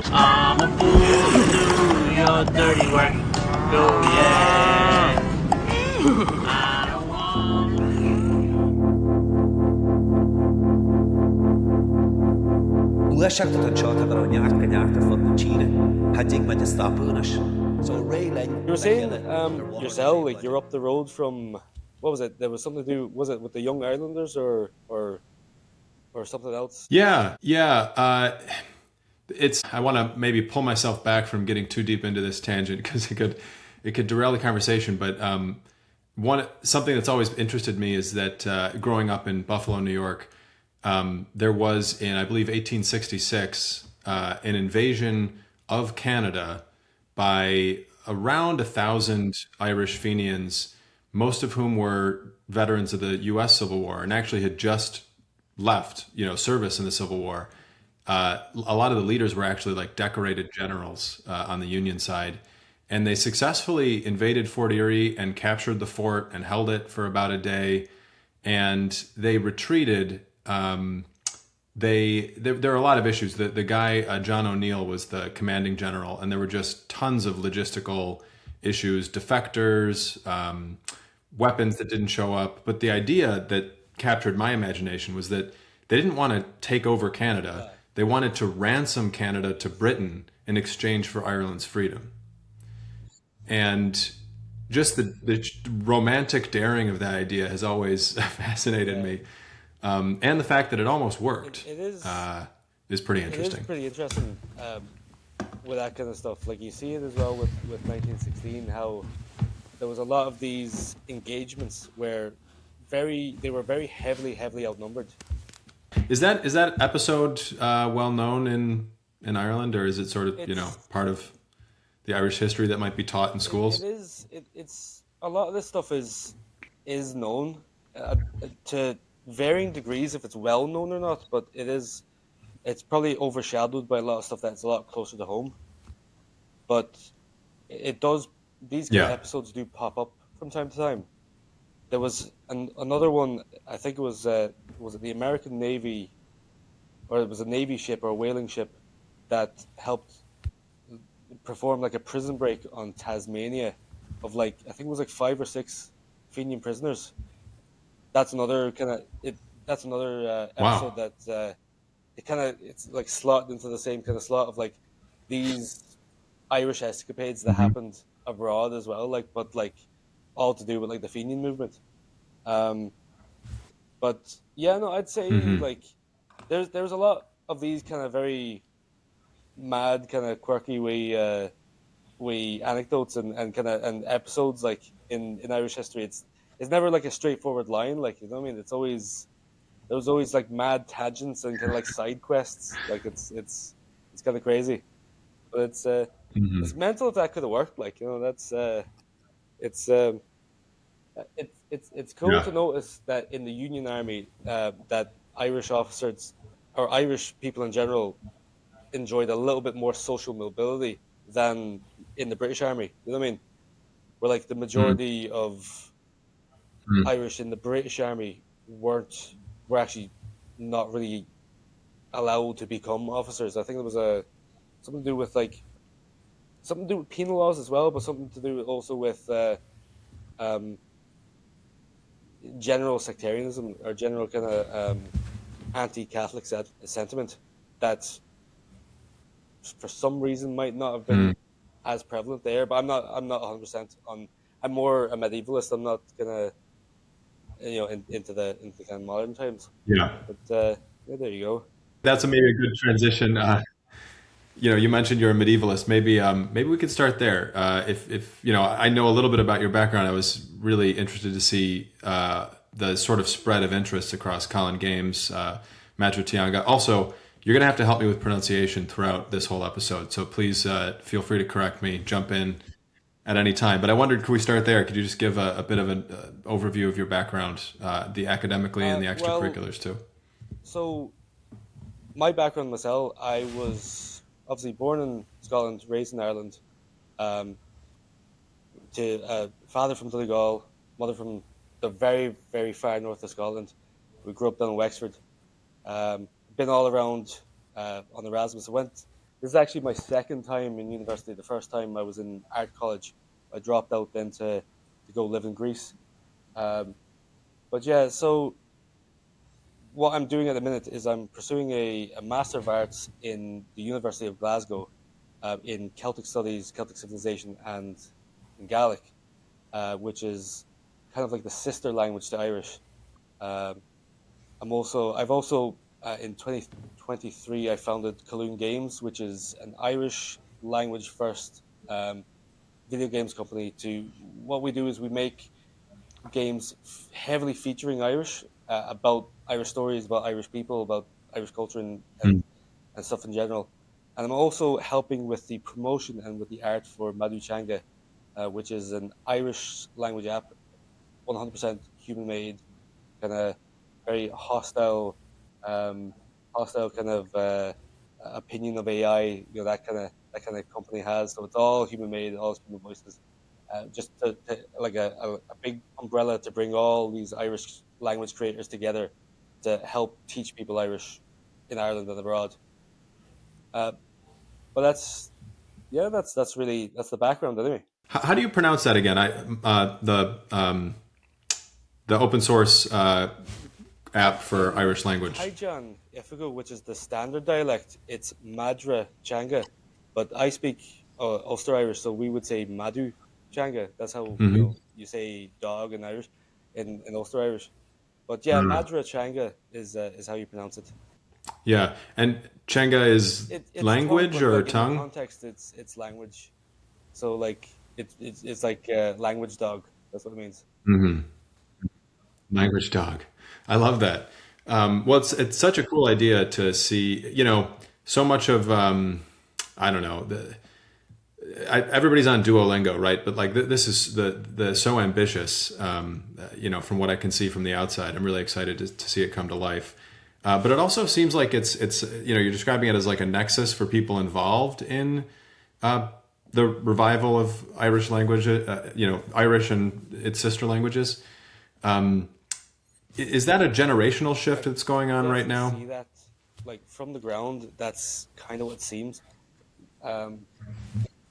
I'm a fool to do your dirty work. Go, yeah. I don't want Uaisseachta an seo tar an neachtar fud na Tíre, had dig me de stopúnas. So Ray You were saying yourself, like you're up the road from, what was it? There was something to do, was it with the Young Irelanders or something else? Yeah. I want to maybe pull myself back from getting too deep into this tangent because it could derail the conversation. But something that's always interested me is that growing up in Buffalo, New York, there was in, I believe, 1866 an invasion of Canada by around 1,000 Irish Fenians, most of whom were veterans of the U.S. Civil War and actually had just left, service in the Civil War. A lot of the leaders were actually like decorated generals on the Union side, and they successfully invaded Fort Erie and captured the fort and held it for about a day, and they retreated. There are a lot of issues. The guy John O'Neill was the commanding general, and there were just tons of logistical issues, defectors, weapons that didn't show up. But the idea that captured my imagination was that they didn't want to take over Canada. They wanted to ransom Canada to Britain in exchange for Ireland's freedom. And just the romantic daring of that idea has always fascinated me. And the fact that it almost worked is pretty interesting. It is pretty interesting with that kind of stuff. Like you see it as well with 1916, how there was a lot of these engagements where they were very heavily outnumbered. Is that episode well known in Ireland, or is it sort of part of the Irish history that might be taught in schools? It is. It's a lot of this stuff is known to varying degrees if it's well known or not, but it's probably overshadowed by a lot of stuff that's a lot closer to home. But it does. These kind of episodes do pop up from time to time. There was another one. I think it was it the American Navy, or it was a Navy ship or a whaling ship that helped perform like a prison break on Tasmania of I think it was 5 or 6 Fenian prisoners. That's another kind of That's another episode that it's like slotted into the same kind of slot of these Irish escapades that happened abroad as well, but all to do with the Fenian movement. But yeah, no, I'd say there's a lot of these kind of very mad, kind of quirky way anecdotes and kind of and episodes in Irish history. It's never a straightforward line, you know what I mean? There's always mad tangents and kind of side quests. It's kind of crazy, but it's mental if that could have worked. It's cool to notice that in the Union Army that Irish officers or Irish people in general enjoyed a little bit more social mobility than in the British Army. You know what I mean? Where the majority of Irish in the British Army were actually not really allowed to become officers. I think there was something to do with penal laws as well, but something to do also with general sectarianism or general kind of anti-Catholic sentiment that for some reason might not have been as prevalent there. But I'm not 100% on. I'm more a medievalist. I'm not gonna into the kind of modern times. Yeah. But there you go. That's maybe a good transition. You mentioned you're a medievalist. Maybe we could start there. If I know a little bit about your background. I was really interested to see the sort of spread of interest across Colin Games, Madra Tianga. Also, you're going to have to help me with pronunciation throughout this whole episode. So please feel free to correct me, jump in at any time. But I wondered, could we start there? Could you just give a bit of an overview of your background, the academically and the extracurriculars too? So my background myself, I was obviously born in Scotland, raised in Ireland. To father from Donegal, mother from the very, very far north of Scotland. We grew up down in Wexford. Been all around on Erasmus. I went This is actually my second time in university. The first time I was in art college. I dropped out then to go live in Greece. Um, but yeah, so what I'm doing at the minute is I'm pursuing a Master of Arts in the University of Glasgow in Celtic Studies, Celtic Civilization, and in Gaelic, which is kind of like the sister language to Irish. Um, I've also in 2023 I founded Coloon Games, which is an Irish language first video games company. To what we do is we make games heavily featuring Irish, about Irish stories, about Irish people, about Irish culture, and stuff in general. And I'm also helping with the promotion and with the art for Maduchanga, which is an Irish language app, 100% human made, kind of very um, hostile kind of opinion of AI. That kind of company has. So it's all human made, all human voices. Just like a big umbrella to bring all these Irish language creators together to help teach people Irish in Ireland and abroad. Uh, but that's the background anyway. How do you pronounce that again? The open source app for Irish language. Taijan Ifigo, which is the standard dialect, it's Madra Changa, but I speak Ulster Irish, so we would say Madu Changa. That's how you say dog in Irish, in Ulster Irish. But yeah, Madra Changa is how you pronounce it. Yeah, and Chenga is It's tongue, language but or like in the tongue? context, it's language. So like it's like language dog. That's what it means. Language dog. I love that. Well, it's such a cool idea to see. So much of I don't know. Everybody's on Duolingo, right? But like this is the so ambitious. From what I can see from the outside, I'm really excited to see it come to life. But it also seems like it's you're describing it as like a nexus for people involved in the revival of Irish language. Irish and its sister languages. Is that a generational shift that's going on right now? See that like from the ground. That's kind of what it seems. Um,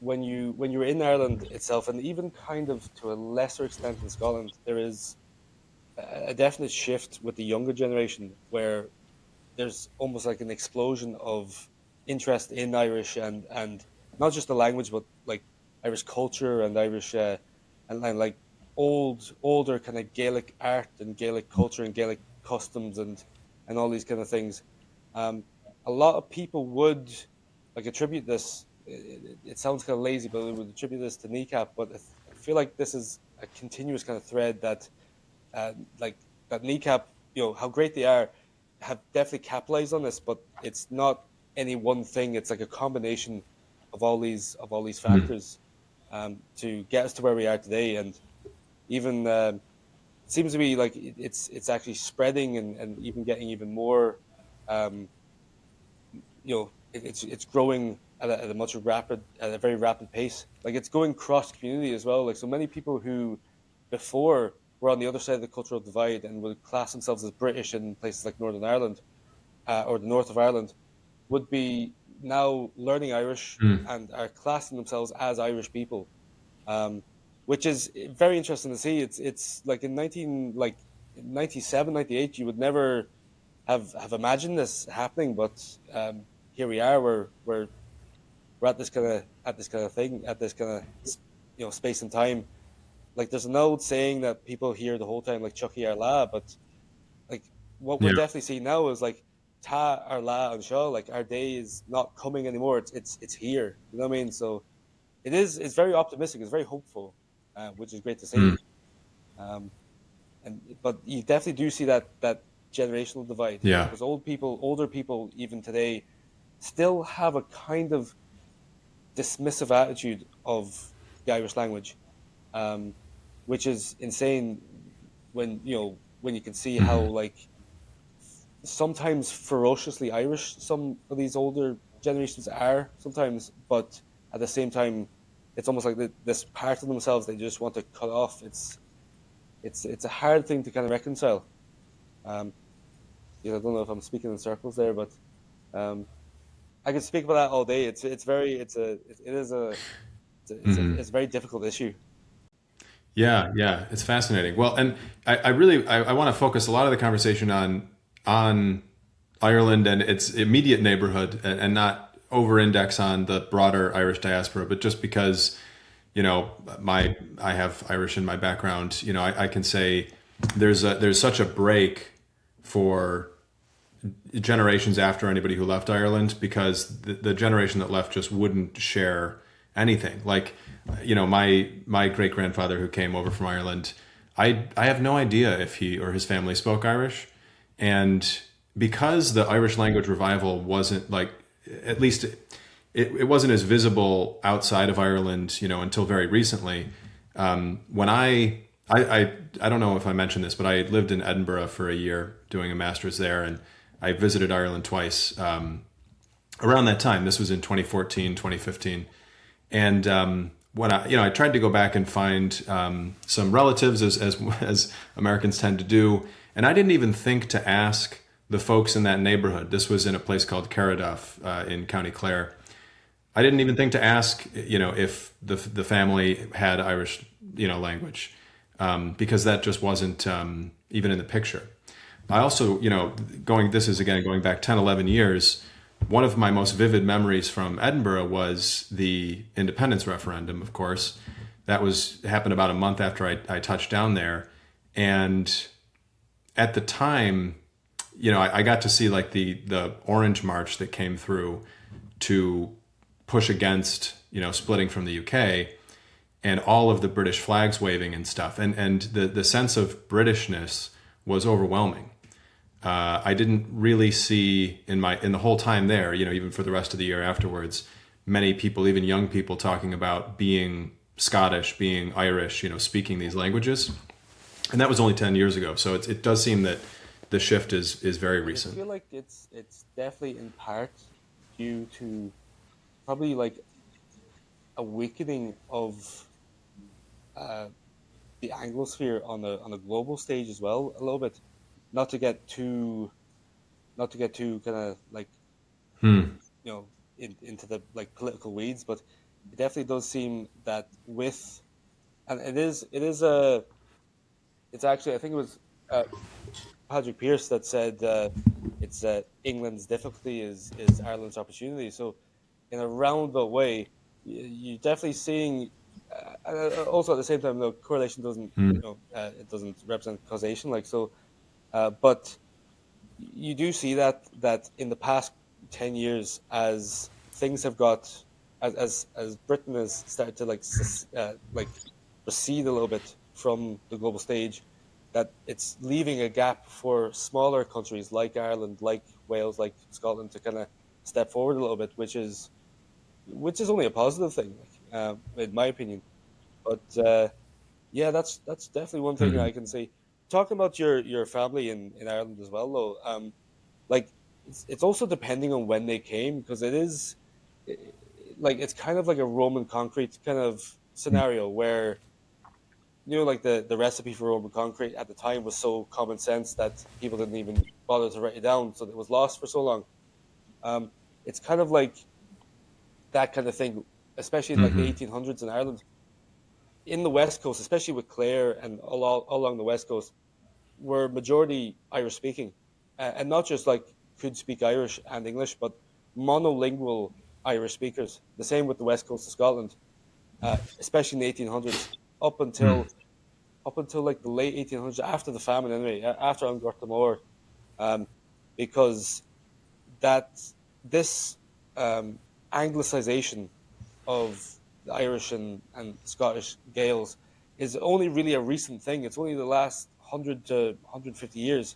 when you're in Ireland itself, and even kind of to a lesser extent in Scotland, there is a definite shift with the younger generation where there's almost like an explosion of interest in Irish and not just the language, but like Irish culture and Irish and like older kind of Gaelic art and Gaelic culture and Gaelic customs and all these kind of things. Um, a lot of people would like attribute this. It sounds kind of lazy, but they would attribute this to Kneecap. But I feel like this is a continuous kind of thread that like that Kneecap, how great they are, have definitely capitalized on this, but it's not any one thing. It's like a combination of all these factors to get us to where we are today. And even it seems to be like it's actually spreading and even getting even more. Um, it's growing at a at a very rapid pace. Like it's going cross community as well. Like so many people who before were on the other side of the cultural divide and would class themselves as British in places like Northern Ireland or the north of Ireland would be now learning Irish and are classing themselves as Irish people, um, which is very interesting to see. It's like in 97, 98, you would never have imagined this happening, but here we are. We're at this kind of thing, at this kind of space and time. Like there's an old saying that people hear the whole time, like "Chucky our la," but like what we're Yeah. definitely seeing now is like "Ta our la and shaw." Like our day is not coming anymore. It's here. You know what I mean? So it's very optimistic. It's very hopeful, which is great to see. Um, but you definitely do see that generational divide Yeah. because older people, even today, still have a kind of dismissive attitude of the Irish language, um, which is insane when you can see how like sometimes ferociously Irish some of these older generations are sometimes, but at the same time, it's almost like this part of themselves they just want to cut off. It's a hard thing to kind of reconcile. Um, I don't know if I'm speaking in circles there, but um, I could speak about that all day. It's a very difficult issue. Yeah, it's fascinating. Well, and I really I want to focus a lot of the conversation on Ireland and its immediate neighborhood, and not over-index on the broader Irish diaspora, but just because, I have Irish in my background, I can say there's such a break for generations after anybody who left Ireland, because the generation that left just wouldn't share anything. Like, my great grandfather who came over from Ireland, I have no idea if he or his family spoke Irish, and because the Irish language revival wasn't like, at least it wasn't as visible outside of Ireland, until very recently. When I don't know if I mentioned this, but I lived in Edinburgh for a year doing a master's there, and I visited Ireland twice around that time. This was in 2014, 2015. And when I tried to go back and find some relatives, as Americans tend to do, and I didn't even think to ask the folks in that neighborhood. This was in a place called Carriduff in County Clare. I didn't even think to ask, if the family had Irish, language, because that just wasn't even in the picture. I also, going back 10, 11 years, one of my most vivid memories from Edinburgh was the independence referendum, of course. That happened about a month after I touched down there. And at the time, I got to see like the Orange March that came through to push against, splitting from the UK, and all of the British flags waving and stuff. And the sense of Britishness was overwhelming. I didn't really see in the whole time there, even for the rest of the year afterwards, many people, even young people, talking about being Scottish, being Irish, speaking these languages. And that was only 10 years ago. So it does seem that the shift is very recent. I feel like it's definitely in part due to probably like a weakening of the Anglosphere on a global stage as well, a little bit. Not to get too kind of like into the like political weeds, but it definitely does seem that and it's actually, I think it was Patrick Pearse that said it's England's difficulty is Ireland's opportunity. So in a roundabout way, you're definitely seeing. Also, at the same time, correlation doesn't it doesn't represent causation. Like so, but you do see that in the past 10 years, as things have got as Britain has started to like recede a little bit from the global stage, that it's leaving a gap for smaller countries like Ireland, like Wales, like Scotland to kind of step forward a little bit, which is only a positive thing, in my opinion. But yeah, that's definitely one thing I can say. Talking about your family in Ireland as well, though, like it's also depending on when they came, because it's kind of like a Roman concrete kind of scenario where like the recipe for Roman concrete at the time was so common sense that people didn't even bother to write it down, so it was lost for so long. It's kind of like that kind of thing, especially in like the 1800s in Ireland. In the West Coast, especially with Clare and all along the West Coast, were majority Irish speaking, and not just like could speak Irish and English, but monolingual Irish speakers. The same with the West Coast of Scotland, especially in the 1800s, up until like the late 1800s, after the famine anyway, after An Gorta Mór, because this Anglicization of the Irish and Scottish Gaels is only really a recent thing. It's only the last 100 to 150 years.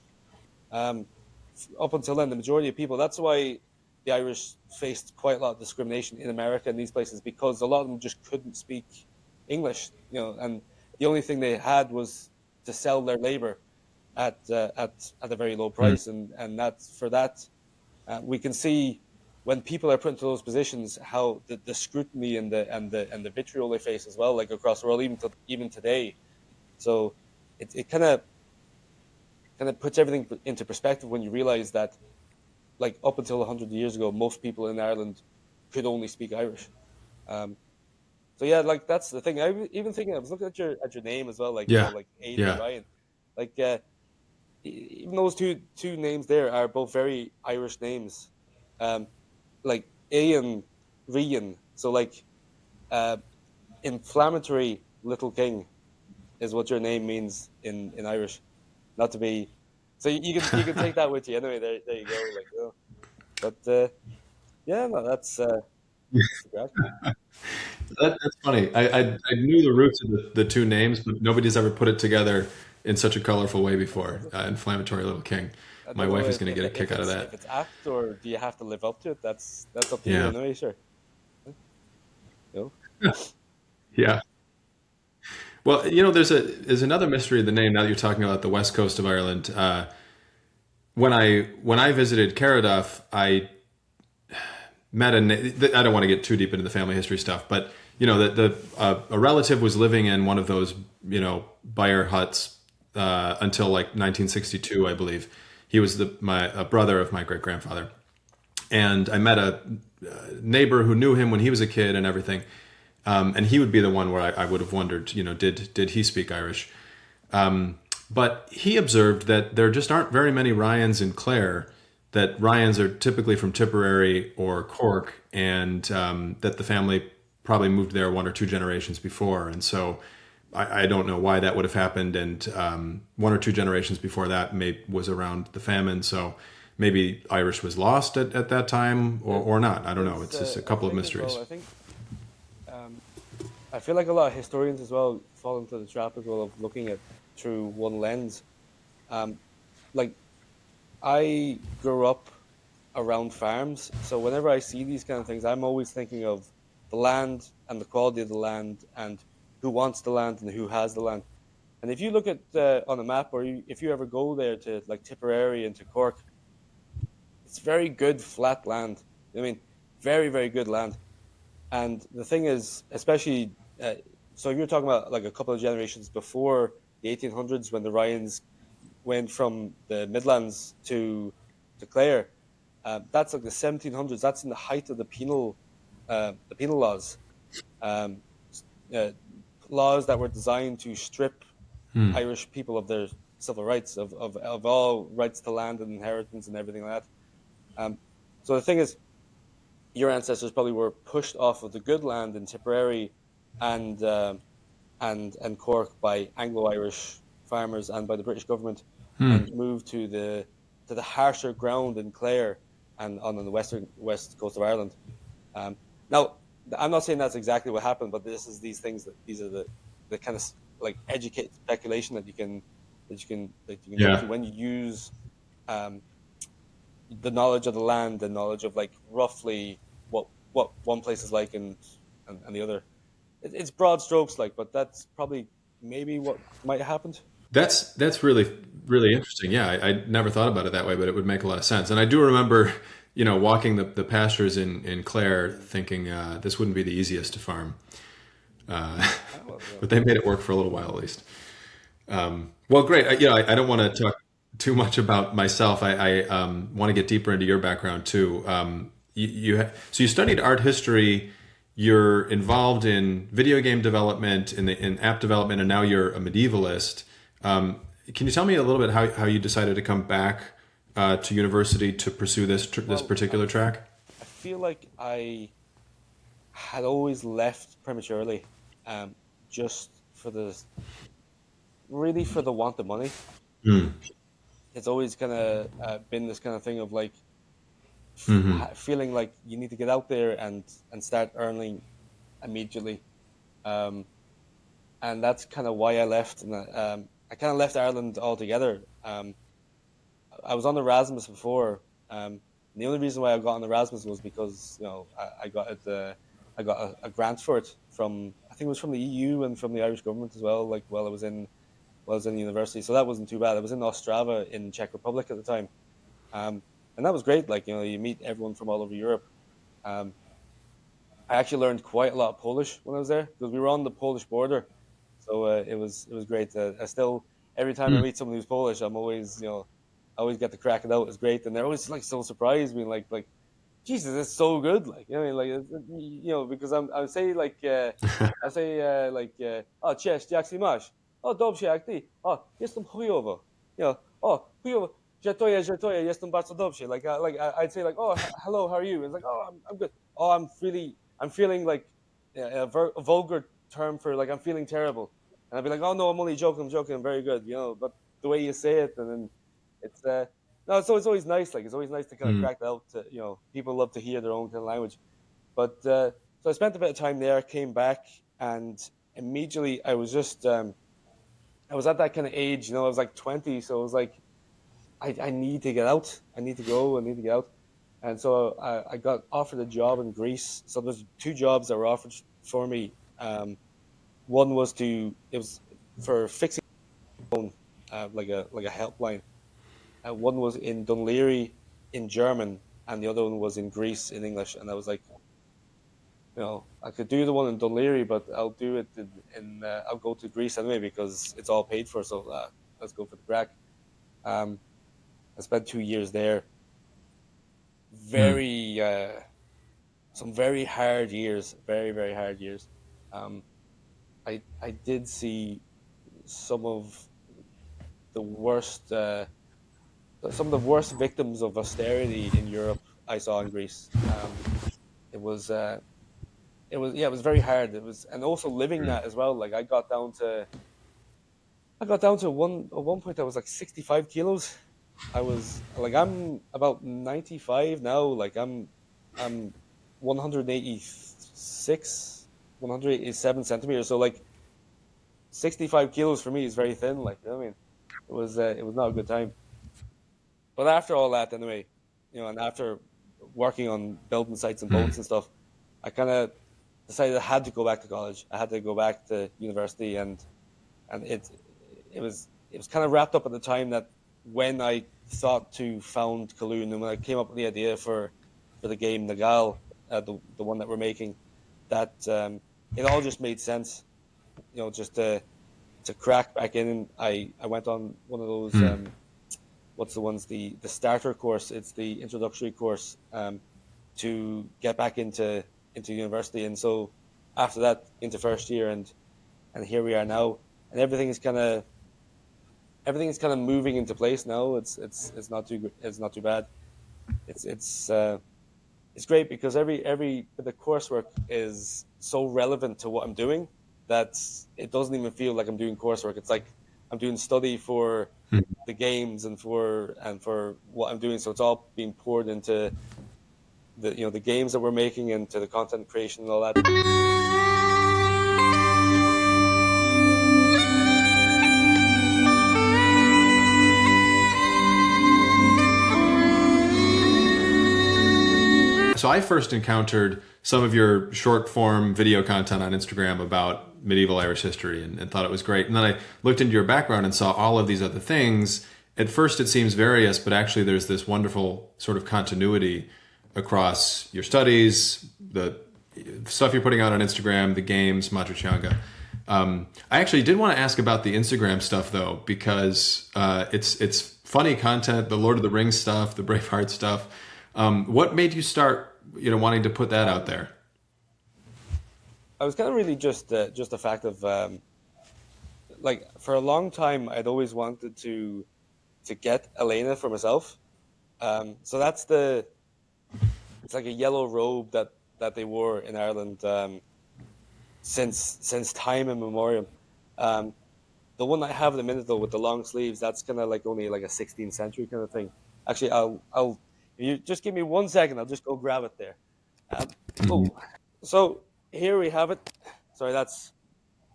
Up until then, the majority of people, that's why the Irish faced quite a lot of discrimination in America and these places, because a lot of them just couldn't speak English, and the only thing they had was to sell their labor at a very low price, and that's for that. We can see when people are put into those positions how the scrutiny and the vitriol they face as well, like across the world, even today. So it kind of puts everything into perspective when you realize that like up until 100 years ago, most people in Ireland could only speak Irish. Um, so yeah, like that's the thing. Even thinking, I was looking at your name as well, like Yeah. like Aidan and Yeah. Ryan, like even those two names there are both very Irish names, um, like Ian, Rian. So like uh, inflammatory little king is what your name means in Irish. Not to be, so you can take that with you anyway. There you go. Like, but yeah, no, that's the grad. That's funny. I knew the roots of the two names, but nobody's ever put it together in such a colorful way before. Inflammatory Little King. I My don't know wife is going to get a kick out of if that. it's apt or do you have to live up to it. That's up to you Yeah. anyway. Sure. You Yeah. Well, there's another mystery of the name. Now that you're talking about the west coast of Ireland, when I visited Caraduff, I met I don't want to get too deep into the family history stuff, but a relative was living in one of those byre huts until like 1962, I believe. He was a brother of my great grandfather, and I met a neighbor who knew him when he was a kid and everything. And he would be the one where I would have wondered, did he speak Irish? But he observed that there just aren't very many Ryans in Clare, that Ryans are typically from Tipperary or Cork, and that the family probably moved there one or two generations before. And so I don't know why that would have happened. And one or two generations before that was around the famine. So maybe Irish was lost at that time or not. I don't know. It's just a couple of mysteries. I think I feel like a lot of historians as well fall into the trap as well of looking at through one lens. Like I grew up around farms, so whenever I see these kind of things, I'm always thinking of the land and the quality of the land and who wants the land and who has the land. And if you look at on a map, or if you ever go there to like Tipperary and to Cork, it's very good flat land. I mean, very very good land. And the thing is, especially, so you're talking about like a couple of generations before the 1800s when the Ryans went from the Midlands to Clare. That's like the 1700s. That's in the height of the penal laws, um, uh, laws that were designed to strip Irish people of their civil rights, of all rights to land and inheritance and everything like that. So the thing is, your ancestors probably were pushed off of the good land in Tipperary and and Cork by Anglo-Irish farmers and by the British government, and moved to the harsher ground in Clare and on the west coast of Ireland. Now, I'm not saying that's exactly what happened, but these are the kind of like educated speculation that you can Yeah. get to when you use the knowledge of the land, the knowledge of like roughly what one place is like and the other. It's broad strokes, like, but that's probably maybe what might have happened. That's really really interesting. Yeah, I never thought about it that way, but it would make a lot of sense. And I do remember, walking the pastures in Clare, thinking this wouldn't be the easiest to farm, but they made it work for a little while at least. Well, great. I don't want to talk too much about myself. I want to get deeper into your background too. So you studied art history. You're involved in video game development, in app development, and now you're a medievalist. Can you tell me a little bit how you decided to come back to university to pursue this particular track? I feel like I had always left prematurely, just for for the want of money. It's always kind of been this kind of thing of like feeling like you need to get out there and start earning immediately, and that's kind of why I left. And I kind of left Ireland altogether. I was on Erasmus before. And the only reason why I got on Erasmus was because I got a grant for it from, I think it was from the EU and from the Irish government as well. Like while I was in university, so that wasn't too bad. I was in Ostrava in Czech Republic at the time, and that was great. Like you meet everyone from all over Europe. I actually learned quite a lot of Polish when I was there because we were on the Polish border, so it was great. I still, every time I meet someone who's Polish, I'm always I always get to crack it out. It's great, and they're always like so surprised, being like, Jesus, it's so good. Like, you know, what I mean, like, because I say like, oh, cześć, jak się masz? Oh, dobrze, jak ty? Oh, jestem chujowo. You know, oh, chujowo. Żartuję, jestem bardzo dobrze. I'd say like, oh, hello, how are you? And it's like, oh, I'm good. Oh, I'm feeling like a vulgar term for like I'm feeling terrible, and I'd be like, oh no, I'm only joking, I'm very good, But the way you say it, and then it's no, so it's always nice. Like, it's always nice to kind of crack that out. People love to hear their own kind of language. But so I spent a bit of time there, came back, and immediately I was just I was at that kind of age. I was like 20, so I was like, I need to get out. I need to go. I need to get out. And so I got offered a job in Greece. So there's two jobs that were offered for me. One was for fixing phone, like a helpline. One was in Dunleary in German, and the other one was in Greece in English. And I was like, I could do the one in Dunleary, but I'll do it I'll go to Greece anyway because it's all paid for. So let's go for the crack. I spent 2 years there. Some very hard years, very, very hard years. I did see some of the worst victims of austerity in Europe. I saw in Greece. It was very hard. And also living that as well. Like, I got down to at one point I was like 65 kilos. I was like, I'm about 95 now. Like, I'm 186, 187 centimeters. So like 65 kilos for me is very thin. Like, I mean, it was not a good time. But after all that, anyway, and after working on building sites and boats and stuff, I kind of decided I had to go back to college. I had to go back to university, and it was kind of wrapped up at the time that when I thought to found Kaloon, and when I came up with the idea for the game, the Gael, the one that we're making, that it all just made sense, just to crack back in. And I went on one of those, what's the ones, the starter course, it's the introductory course, to get back into university. And so after that, into first year, and here we are now, and everything's kind of moving into place now. It's not too bad. It's great because every the coursework is so relevant to what I'm doing that it doesn't even feel like I'm doing coursework. It's like I'm doing study for the games and for what I'm doing. So it's all being poured into the games that we're making, and to the content creation and all that. So I first encountered some of your short form video content on Instagram about medieval Irish history and thought it was great. And then I looked into your background and saw all of these other things. At first it seems various, but actually there's this wonderful sort of continuity across your studies, the stuff you're putting out on Instagram, the games, Matricianga. I actually did want to ask about the Instagram stuff though, because it's funny content, the Lord of the Rings stuff, the Braveheart stuff. What made you start, wanting to put that out there? I was kind of really just a fact of like, for a long time I'd always wanted to get Elena for myself. So it's like a yellow robe that they wore in Ireland since time immemorial. The one I have at the minute though with the long sleeves, that's kind of like only like a 16th century kind of thing. Actually, I'll you just give me 1 second. I'll just go grab it there. So here we have it. Sorry, that's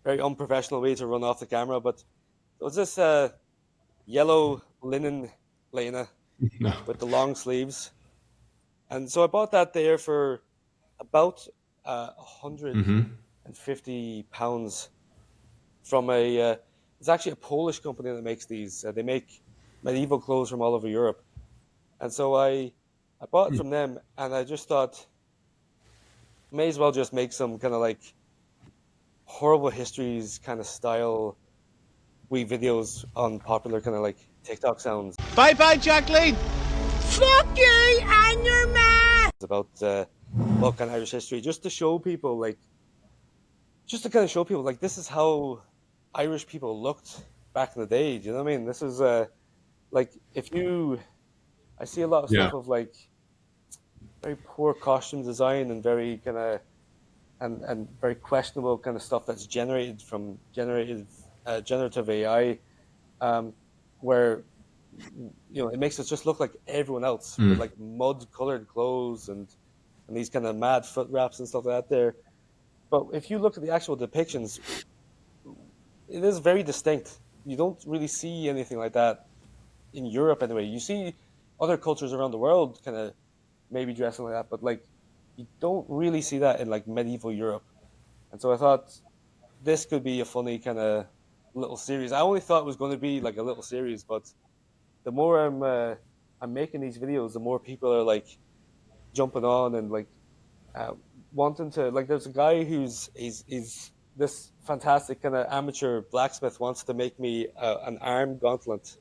a very unprofessional way to run off the camera, but it was this yellow linen Lena with the long sleeves. And so I bought that there for about £150 from it's actually a Polish company that makes these. They make medieval clothes from all over Europe. And so I bought it from them, and I just thought, may as well just make some kind of like horrible histories kind of style wee videos on popular kind of like TikTok sounds. Bye-bye, Jacqueline. Fuck you and your man! It's about Balkan Irish history, just to show people, like, just to kind of show people, like, this is how Irish people looked back in the day. Do you know what I mean? This is like, I see a lot of Yeah. stuff of like very poor costume design and very kind of and very questionable kind of stuff that's generative AI, where it makes us just look like everyone else with like mud colored clothes and these kind of mad foot wraps and stuff like that there. But if you look at the actual depictions, it is very distinct. You don't really see anything like that in Europe anyway. You see other cultures around the world kind of maybe dressing like that, but like you don't really see that in like medieval Europe. And so I thought this could be a funny kind of little series. I only thought it was going to be like a little series, but the more I'm making these videos, the more people are like jumping on and like wanting to, like, there's a guy he's this fantastic kind of amateur blacksmith wants to make me an arm gauntlet,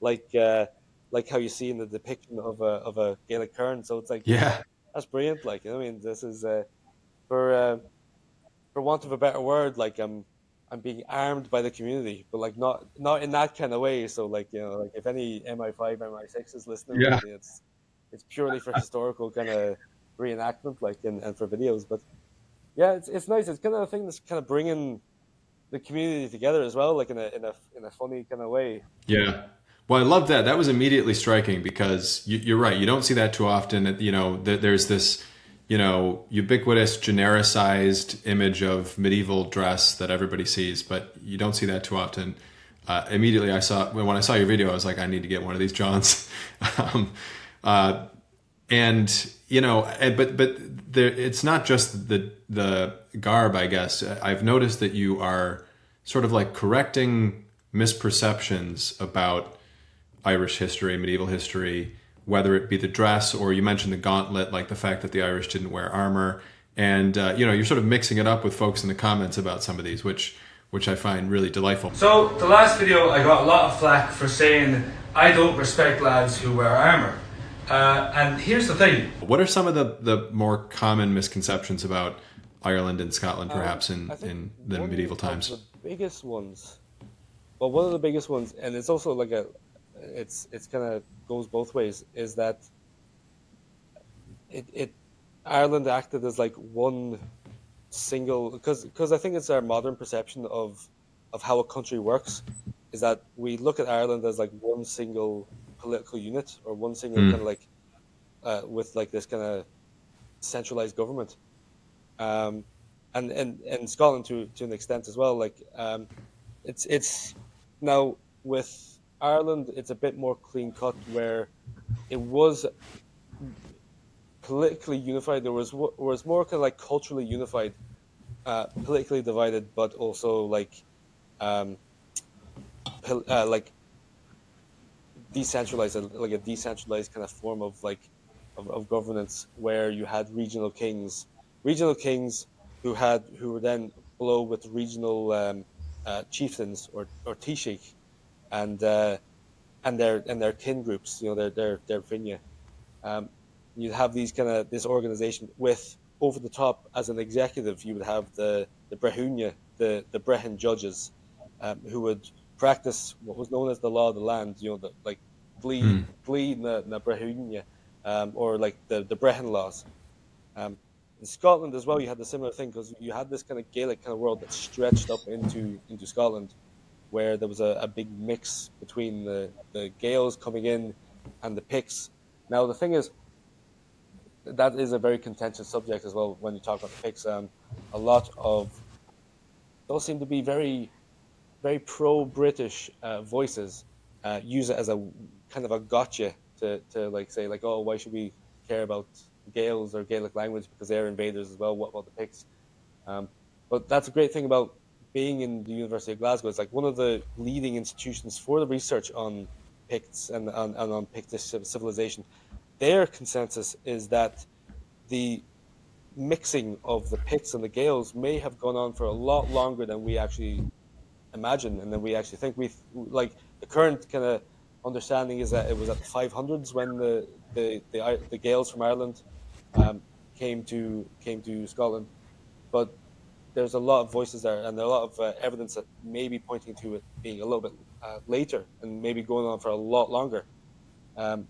like how you see in the depiction of a Gaelic kern. So it's like, Yeah. that's brilliant. Like, I mean, this is for want of a better word, like I'm being armed by the community, but like not in that kind of way. So like, like if any MI5, MI6 is listening, Yeah. like, it's purely for historical kind of reenactment, like, and for videos. But yeah, it's nice. It's kind of a thing that's kind of bringing the community together as well, like in a funny kind of way. Yeah. Well, I love that. That was immediately striking because you're right. You don't see that too often. There's this, ubiquitous, genericized image of medieval dress that everybody sees, but you don't see that too often. Immediately, when I saw your video, I was like, I need to get one of these Johns. But it's not just the garb, I guess. I've noticed that you are sort of like correcting misperceptions about Irish history, medieval history, whether it be the dress or you mentioned the gauntlet, like the fact that the Irish didn't wear armor. And, you're sort of mixing it up with folks in the comments about some of these, which I find really delightful. So, the last video, I got a lot of flack for saying I don't respect lads who wear armour. And here's the thing. What are some of the more common misconceptions about Ireland and Scotland, perhaps, in the medieval times? The biggest ones. Well, one of the biggest ones, and it's also like it's kind of goes both ways, is that Ireland acted as like one single, because I think it's our modern perception of how a country works, is that we look at Ireland as like one single political unit or one single kind of like with like this kind of centralized government, and Scotland to an extent as well. Like it's now with Ireland, it's a bit more clean cut, where it was politically unified. There was more kind of like culturally unified, politically divided, but also like decentralized, like a decentralized kind of form of like of governance, where you had regional kings who were then below with regional chieftains or Taoiseach and their kin groups, their Finnhe. You'd have this organization with, over the top as an executive, you would have the Brehunne, the Brehon judges, who would practice what was known as the law of the land, like Glí na Brehunne, or like the Brehon laws. In Scotland as well, you had the similar thing, because you had this kind of Gaelic kind of world that stretched up into Scotland, where there was a big mix between the Gaels coming in and the Picts. Now, the thing is, that is a very contentious subject as well when you talk about the Picts. A lot of those seem to be very, very pro-British voices use it as a kind of a gotcha to like say, like, oh, why should we care about Gaels or Gaelic language because they're invaders as well? What about the Picts? But that's a great thing about being in the University of Glasgow. It's like one of the leading institutions for the research on Picts and on Pictish civilization. Their consensus is that the mixing of the Picts and the Gaels may have gone on for a lot longer than we actually imagine and than we actually think. We like the current kind of understanding is that it was at the 500s when the Gaels from Ireland um, came to Scotland, but there's a lot of voices there, and there are a lot of evidence that may be pointing to it being a little bit later and maybe going on for a lot longer.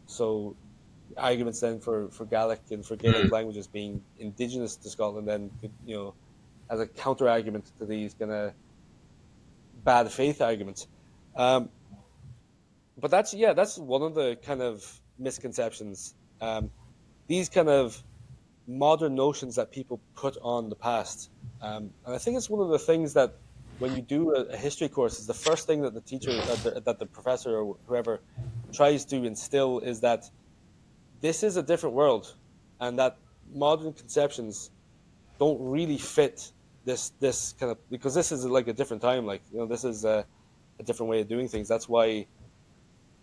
So arguments then for Gaelic and for Gaelic languages being indigenous to Scotland then could, as a counter argument to these kind of bad faith arguments. But that's one of the kind of misconceptions. These kind of modern notions that people put on the past. And I think it's one of the things that when you do a history course, is the first thing that the teacher, that the professor or whoever tries to instill is that this is a different world, and that modern conceptions don't really fit this kind of, because this is like a different time. Like, this is a different way of doing things. That's why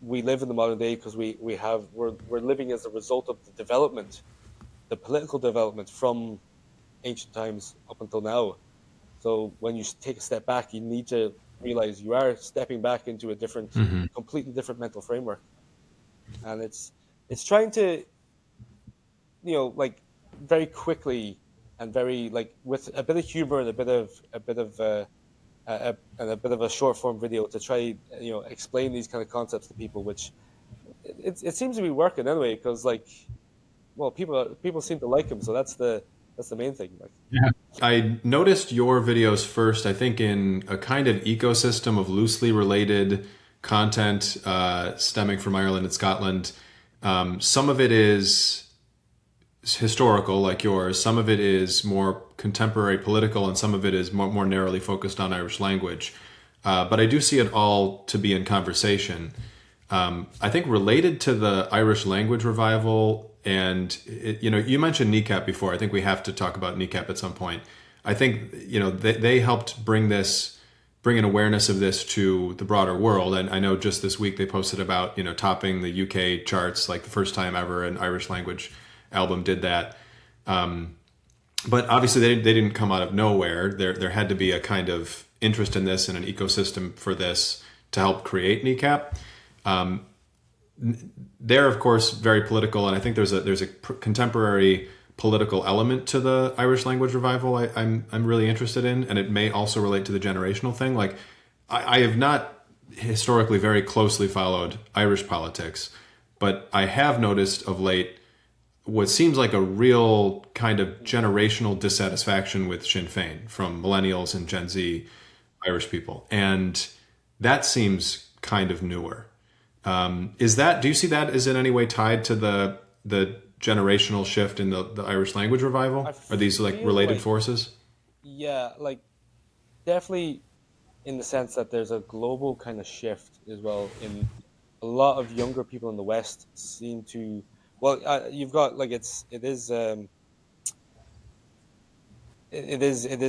we live in the modern day, because we're living as a result of the development, the political development from ancient times up until now. So when you take a step back, you need to realize you are stepping back into a different, completely different mental framework, and it's trying to, like very quickly and very like with a bit of humor and a bit of a short form video to try explain these kind of concepts to people, which it seems to be working anyway, because people seem to like them, so that's the main thing. Like, yeah. I noticed your videos first, I think, in a kind of ecosystem of loosely related content stemming from Ireland and Scotland. Some of it is historical, like yours. Some of it is more contemporary political, and some of it is more narrowly focused on Irish language. But I do see it all to be in conversation. I think related to the Irish language revival, and you mentioned Kneecap before. I think we have to talk about Kneecap at some point. I think they helped bring an awareness of this to the broader world. And I know just this week they posted about topping the UK charts, like the first time ever an Irish language album did that. But obviously they didn't come out of nowhere. There had to be a kind of interest in this and an ecosystem for this to help create Kneecap. They're of course very political, and I think there's a contemporary political element to the Irish language revival I'm really interested in, and it may also relate to the generational thing. Like, I have not historically very closely followed Irish politics, but I have noticed of late what seems like a real kind of generational dissatisfaction with Sinn Féin from millennials and Gen Z Irish people, and that seems kind of newer. Do you see that as in any way tied to the generational shift in the Irish language revival? Are these like related forces? Yeah, like definitely in the sense that there's a global kind of shift as well. In a lot of younger people in the West seem to, you've got like it is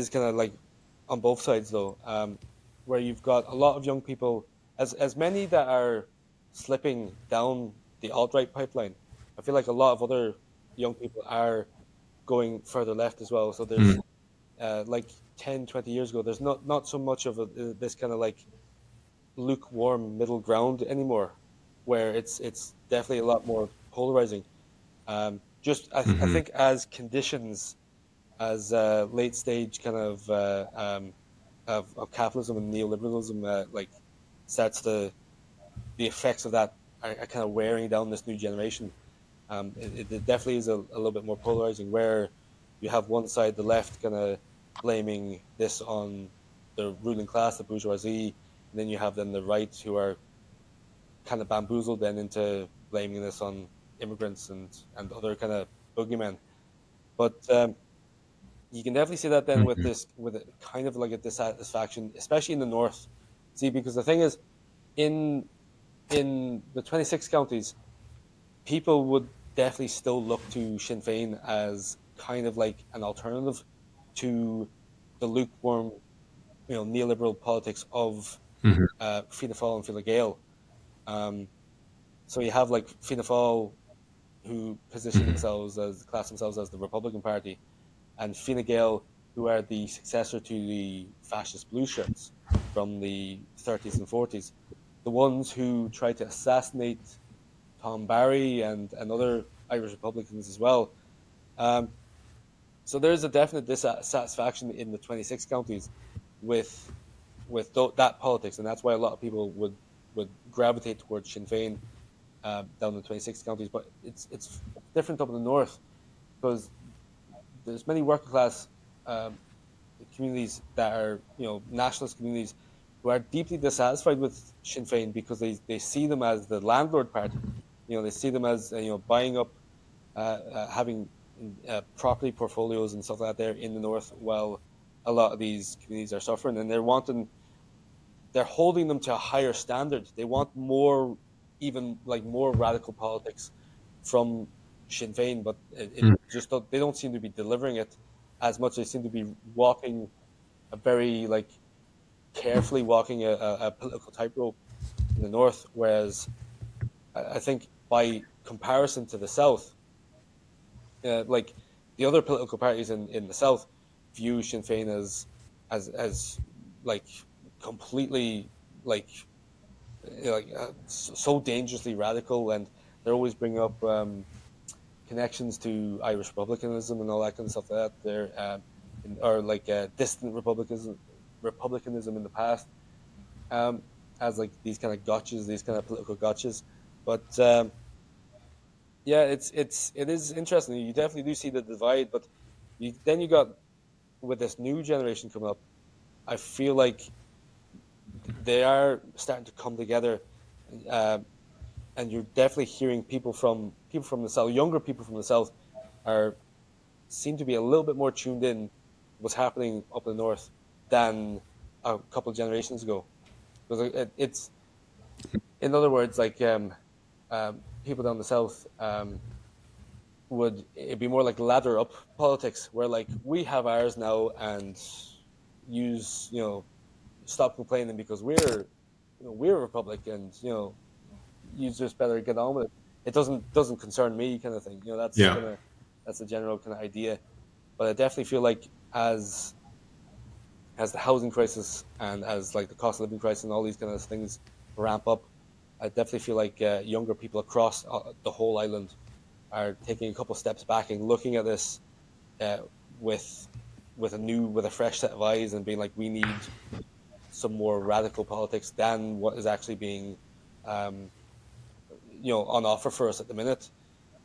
kind of like on both sides though, where you've got a lot of young people, as many that are slipping down the alt-right pipeline. I feel like a lot of other young people are going further left as well. So there's like 10, 20 years ago, there's not so much of this kind of like lukewarm middle ground anymore, where it's definitely a lot more polarizing. I think as conditions, as late stage kind of capitalism and neoliberalism starts to, the effects of that are kind of wearing down this new generation. It definitely is a little bit more polarizing, where you have one side, the left, kind of blaming this on the ruling class, the bourgeoisie, and then you have then the right, who are kind of bamboozled then into blaming this on immigrants and other kind of boogeymen. But you can definitely see that then with it kind of like a dissatisfaction, especially in the north. See, because the thing is, in the 26 counties, people would definitely still look to Sinn Féin as kind of like an alternative to the lukewarm, neoliberal politics of Fianna Fáil and Fine Gael. So you have like Fianna Fáil, who position class themselves as the Republican Party, and Fine Gael, who are the successor to the fascist blue shirts from the 30s and 40s. the ones who tried to assassinate Tom Barry and other Irish Republicans as well. So there's a definite dissatisfaction in the 26 counties with that politics, and that's why a lot of people would gravitate towards Sinn Féin down the 26 counties. But it's different up in the north because there's many working class communities that are nationalist communities who are deeply dissatisfied with Sinn Féin because they see them as the landlord party. They see them as buying up, having property portfolios and stuff like that there in the north, while a lot of these communities are suffering, and they're holding them to a higher standard. They want more, even like more radical politics from Sinn Féin, but they don't seem to be delivering it as much. They seem to be walking a very carefully walking a political tightrope in the north, whereas I think by comparison to the south, the other political parties in the south view Sinn Féin as completely so dangerously radical, and they're always bringing up connections to Irish republicanism and all that kind of stuff like that. Or distant republicanism in the past, as these kind of gotchas, these kind of political gotchas. But it is interesting. You definitely do see the divide, but then you got with this new generation coming up. I feel like they are starting to come together, and you're definitely hearing people from the south, younger people from the south, seem to be a little bit more tuned in what's happening up in the north than a couple of generations ago. Because it's, in other words, people down the south it'd be more like ladder up politics, where we have ours now, and use stop complaining because we're a republic, and you just better get on with it. It doesn't concern me, kind of thing. That's that's the general kind of idea. But I definitely feel like as the housing crisis and as the cost of living crisis and all these kind of things ramp up, I definitely feel like younger people across the whole island are taking a couple steps back and looking at this with a fresh set of eyes, and being we need some more radical politics than what is actually being on offer for us at the minute,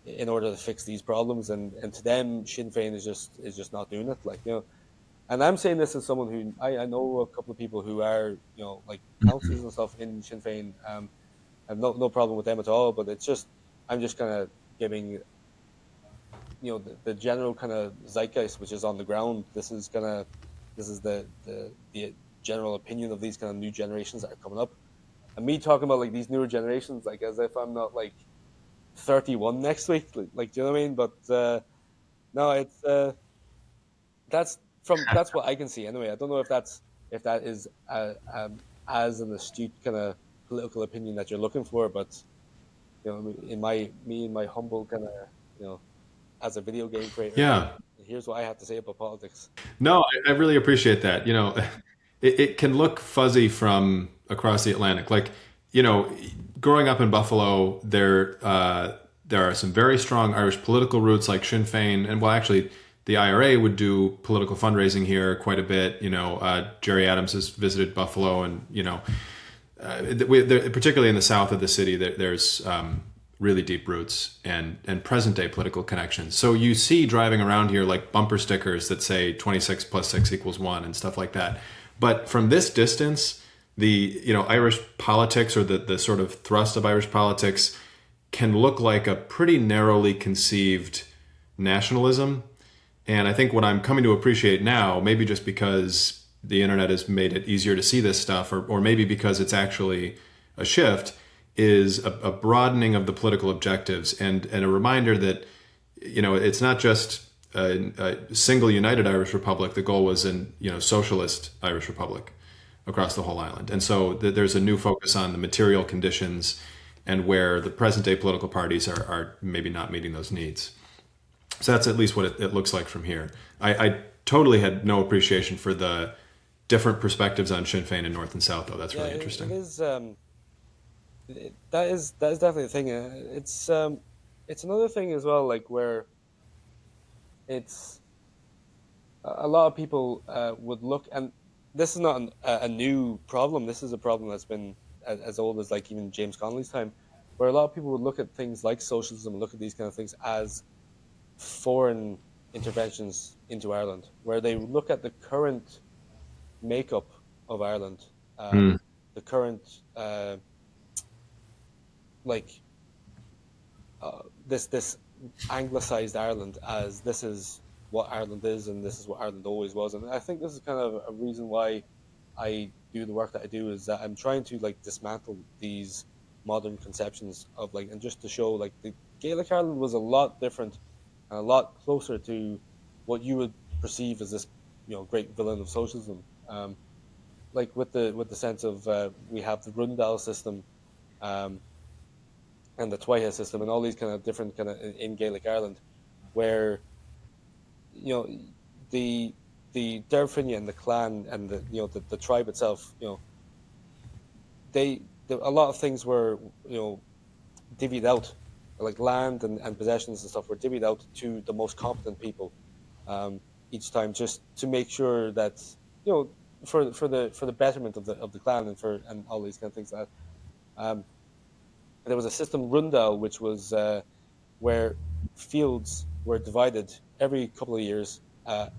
in order to fix these problems. And to them, Sinn Féin is just not doing it. And I'm saying this as someone who I know a couple of people who are councillors and stuff in Sinn Féin. I have no problem with them at all, but I'm just kind of giving the general kind of zeitgeist which is on the ground. This is the general opinion of these kind of new generations that are coming up. And me talking about these newer generations, as if I'm not 31 next week, do you know what I mean? But no, it's that's what I can see anyway. I don't know if that is as an astute kind of political opinion that you're looking for, but in my humble kind of as a video game creator, here's what I have to say about politics. No, I really appreciate that. It can look fuzzy from across the Atlantic. Growing up in Buffalo, there are some very strong Irish political roots like Sinn Féin, and actually the IRA would do political fundraising here quite a bit. Jerry Adams has visited Buffalo, and particularly in the south of the city, there's really deep roots and present day political connections. So you see driving around here bumper stickers that say 26 plus 6 equals 1 and stuff like that. But from this distance, the Irish politics, or the sort of thrust of Irish politics, can look like a pretty narrowly conceived nationalism. And I think what I'm coming to appreciate now, maybe just because the internet has made it easier to see this stuff, or maybe because it's actually a shift, is a broadening of the political objectives, and a reminder that it's not just a single united Irish Republic. The goal was an socialist Irish Republic across the whole island. And so there's a new focus on the material conditions and where the present day political parties are maybe not meeting those needs. So that's at least what it looks like from here. I totally had no appreciation for the different perspectives on Sinn Féin in North and South, though. That's really interesting. It is, that is definitely a thing. It's another thing as well, like where it's a lot of people would look, and this is not a new problem. This is a problem that's been as old as like even James Connolly's time, where a lot of people would look at things like socialism and look at these kind of things as foreign interventions into Ireland, where they look at the current makeup of Ireland, Mm. the current like this anglicized Ireland as this is what Ireland is and this is what Ireland always was. And I think this is kind of a reason why I do the work that I do, is that I'm trying to like dismantle these modern conceptions of like, and just to show like the Gaelic Ireland was a lot different and a lot closer to what you would perceive as this, great villain of socialism. Like with the sense of we have the Rundal system, um, and the Twyha system and all these kind of different kind of in Gaelic Ireland, where you know the the Fenian, the clan, and the tribe itself, a lot of things were divvied out, like land and possessions and stuff were divvied out to the most competent people, each time, just to make sure that for the betterment of the clan and all these kind of things. That there was a system Rundal, which was where fields were divided every couple of years,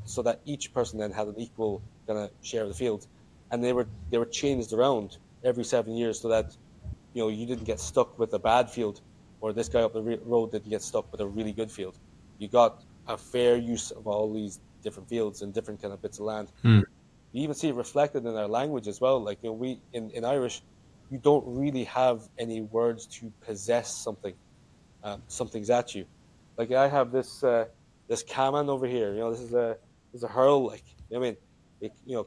so that each person then had an equal kind of share of the field, and they were changed around every 7 years, so that you didn't get stuck with a bad field, or this guy up the road didn't get stuck with a really good field. You got a fair use of all these different fields and different kind of bits of land. Mm. You even see it reflected in our language as well. Like we in Irish, you don't really have any words to possess something. Something's at you. Like I have this caman over here. This is a hurl. Like I mean,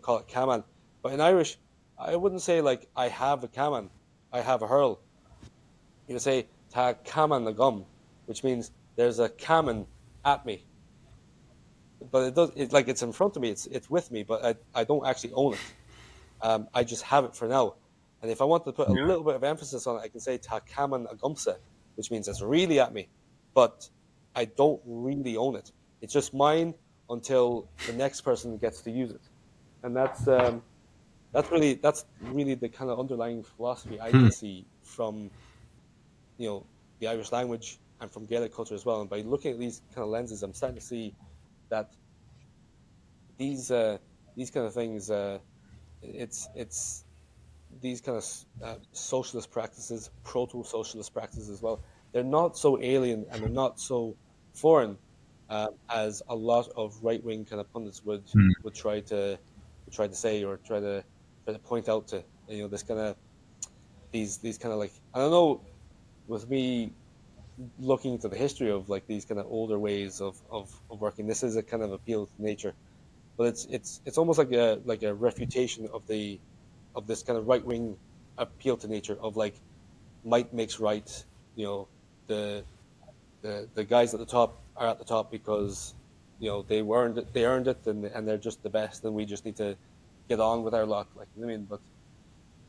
call it caman. But in Irish, I wouldn't say like I have a caman. I have a hurl. You say ta caman a gum, which means there's a caman at me. But it does. It's like it's in front of me. It's with me, but I don't actually own it. I just have it for now. And if I want to put a little bit of emphasis on it, I can say ta caman a gumsa, which means it's really at me, but I don't really own it. It's just mine until the next person gets to use it. And that's really the kind of underlying philosophy I can see from the Irish language and from Gaelic culture as well. And by looking at these kind of lenses, I'm starting to see that these kind of things, it's these kind of socialist practices, proto-socialist practices as well. They're not so alien and they're not so foreign as a lot of right-wing kind of pundits would try to say, or try to point out to this kind of these kind of, like, I don't know, with me looking into the history of like these kind of older ways of working, this is a kind of appeal to nature, but it's almost like a refutation of this kind of right wing appeal to nature of like might makes right. The guys at the top are at the top because they earned it, and they're just the best, and we just need to get on with our lot. Like, I mean, but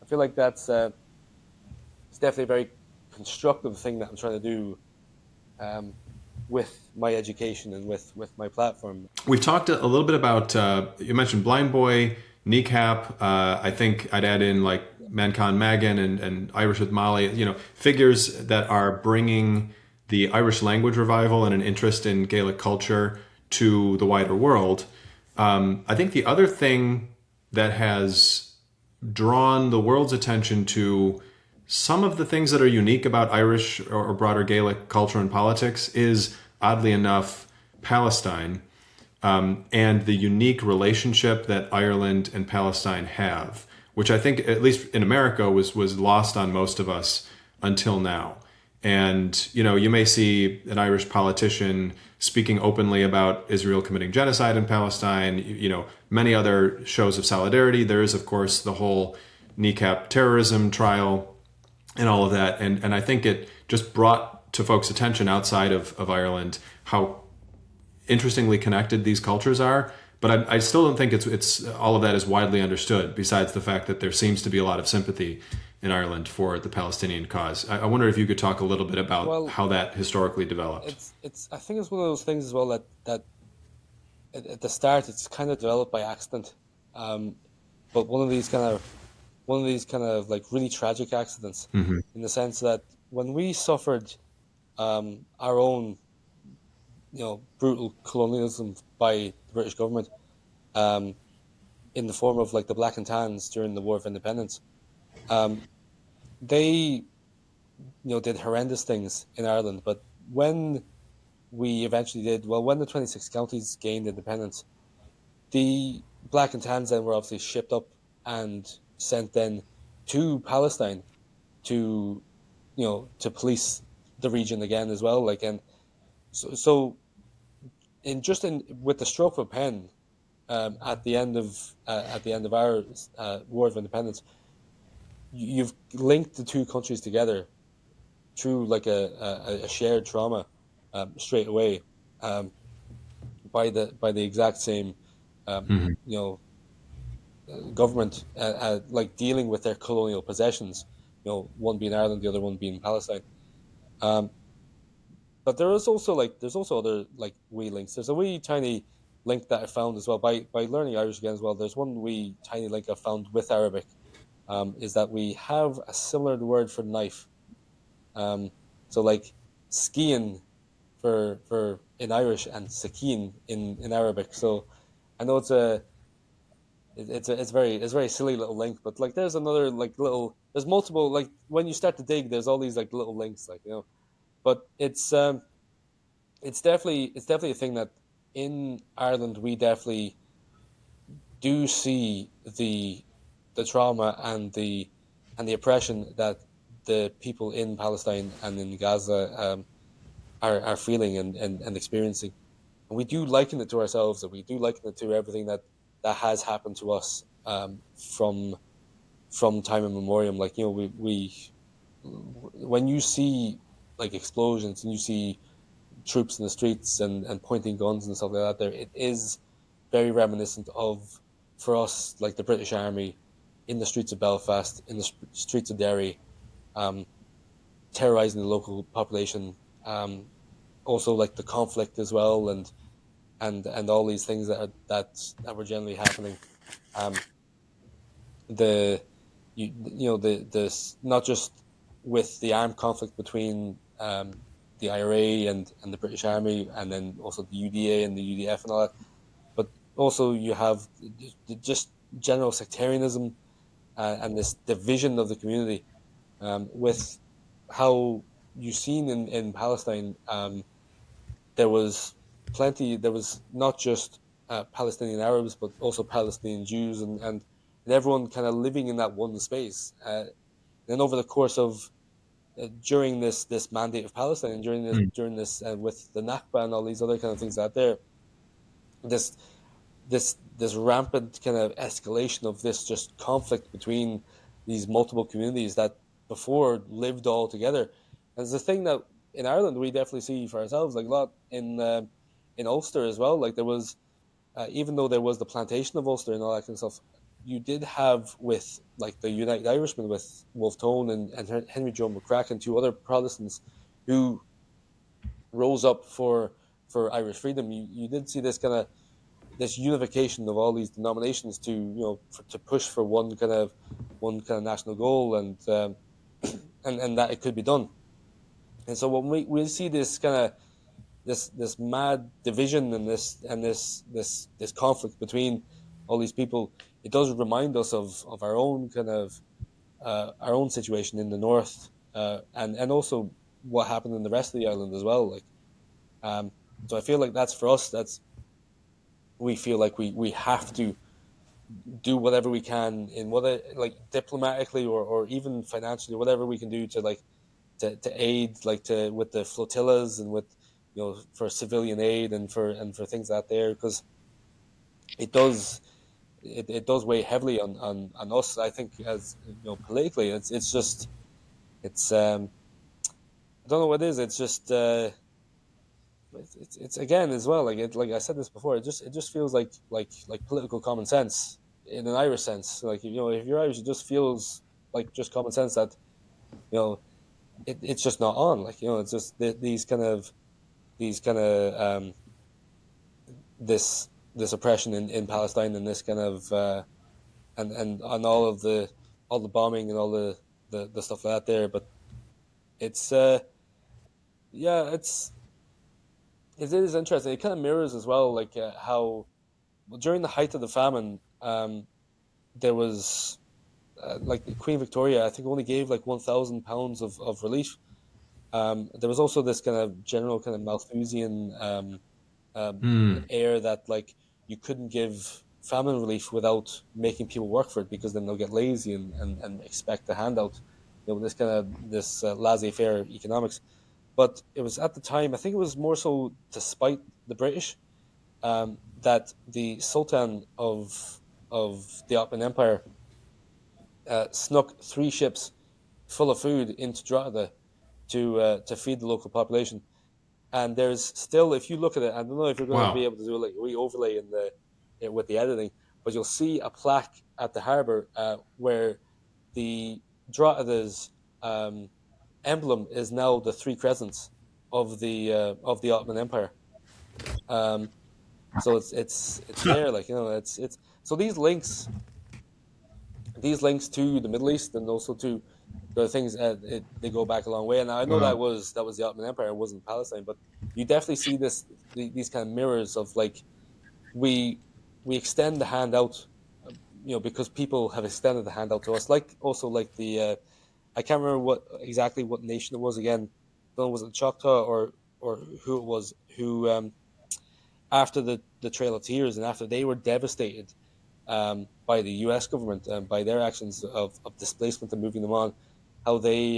I feel like that's it's definitely a very constructive thing that I'm trying to do with my education and with my platform. We've talked a little bit about, you mentioned Blindboy, Kneecap. I think I'd add in like Mancan Magan and Irish with Molly, figures that are bringing the Irish language revival and an interest in Gaelic culture to the wider world. I think the other thing that has drawn the world's attention to some of the things that are unique about Irish or broader Gaelic culture and politics is, oddly enough, Palestine, and the unique relationship that Ireland and Palestine have, which I think, at least in America, was lost on most of us until now. And, you may see an Irish politician speaking openly about Israel committing genocide in Palestine, many other shows of solidarity. There is, of course, the whole Kneecap terrorism trial and all of that. And I think it just brought to folks' attention outside of Ireland how interestingly connected these cultures are. But I still don't think it's all of that is widely understood, besides the fact that there seems to be a lot of sympathy in Ireland for the Palestinian cause. I wonder if you could talk a little bit about Well, how that historically developed. it's I think it's one of those things as well that at the start it's kind of developed by accident. Um, but one of these kind of like really tragic accidents, Hmm. in the sense that when we suffered our own, brutal colonialism by the British government, um, in the form of like the Black and Tans during the War of Independence, um, they did horrendous things in Ireland. But when we eventually did well, when the 26 counties gained independence, the Black and Tans then were obviously shipped up and sent then to Palestine to to police the region again as well. Like, and so in just in with the stroke of a pen, at the end of our War of Independence, you've linked the two countries together through like a shared trauma, straight away, um, by the exact same Hmm. you know government, like dealing with their colonial possessions. One being Ireland, the other one being Palestine. Um, but there's also other like wee links. There's a wee tiny link that I found as well by learning Irish again as well. There's one wee tiny link I found with Arabic. Is that we have a similar word for knife. Um, so like skiing for in Irish and sakin in Arabic. So I know it's very silly little link, but like there's another like little there's multiple, like when you start to dig, there's all these like little links, like but it's definitely a thing that in Ireland we definitely do see the trauma and the oppression that the people in Palestine and in Gaza are feeling and experiencing. And we do liken it to ourselves, and we do liken it to everything that has happened to us, from time immemorial. Like we when you see like explosions and you see troops in the streets and pointing guns and stuff like that, there it is very reminiscent of, for us, like the British Army in the streets of Belfast, in the streets of Derry, um, terrorizing the local population. Also, like the conflict as well, and all these things that were generally happening. Um, the the not just with the armed conflict between the IRA and the British Army, and then also the UDA and the UDF and all that, but also you have just general sectarianism, and this division of the community, with how you've seen in Palestine. There was not just Palestinian Arabs, but also Palestinian Jews, and everyone kind of living in that one space. Then over the course of during this mandate of Palestine, during this with the Nakba and all these other kind of things out there, this this rampant kind of escalation of this just conflict between these multiple communities that before lived all together. And it's a thing that in Ireland we definitely see for ourselves, like a lot in Ulster as well. Like there was, even though there was the plantation of Ulster and all that kind of stuff, you did have with like the United Irishmen with Wolfe Tone and Henry Joe McCracken and two other Protestants who rose up for Irish freedom. You did see this unification of all these denominations to to push for one kind of national goal, and that it could be done. And so when we see this kind of this mad division and this conflict between all these people, it does remind us of our own kind of our own situation in the north, and also what happened in the rest of the island as well. Like, um, so I feel like that's for us. That's we feel like we have to do whatever we can in whether like diplomatically or even financially, whatever we can do to like to aid, like to with the flotillas and with for civilian aid and for things out there, because it does it does weigh heavily on us. I think as politically, it's just it's I don't know what it is. It's just it's again as well, like like I said this before. It just feels like political common sense in an Irish sense. Like if you're Irish, it just feels like just common sense that it's just not on. Like it's just these kind of this oppression in Palestine, and this kind of and all the bombing and all the stuff like that there. But it's yeah, it is interesting. It kind of mirrors as well, like how during the height of the famine, there was like Queen Victoria, I think, only gave like £1,000 of relief. There was also this kind of general kind of Malthusian air that like you couldn't give famine relief without making people work for it, because then they'll get lazy and expect a handout. This kind of this laissez-faire economics. But it was at the time, I think it was more so to spite the British, that the Sultan of the Ottoman Empire snuck 3 ships full of food into Drogheda to feed the local population. And there's still, if you look at it, I don't know if you're going to be able to do like a wee overlay with the editing, but you'll see a plaque at the harbour where the Drogheda's emblem is now the 3 crescents of the Ottoman Empire. So it's there, like it's so these links to the Middle East and also to the things they go back a long way. And I know that was the Ottoman Empire, it wasn't Palestine, but you definitely see these kind of mirrors of like we extend the hand out, because people have extended the hand out to us. Like also like the I can't remember exactly what nation it was again. I don't know, was it Choctaw or who it was who after the Trail of Tears and after they were devastated by the U.S. government and by their actions of displacement and moving them on, how they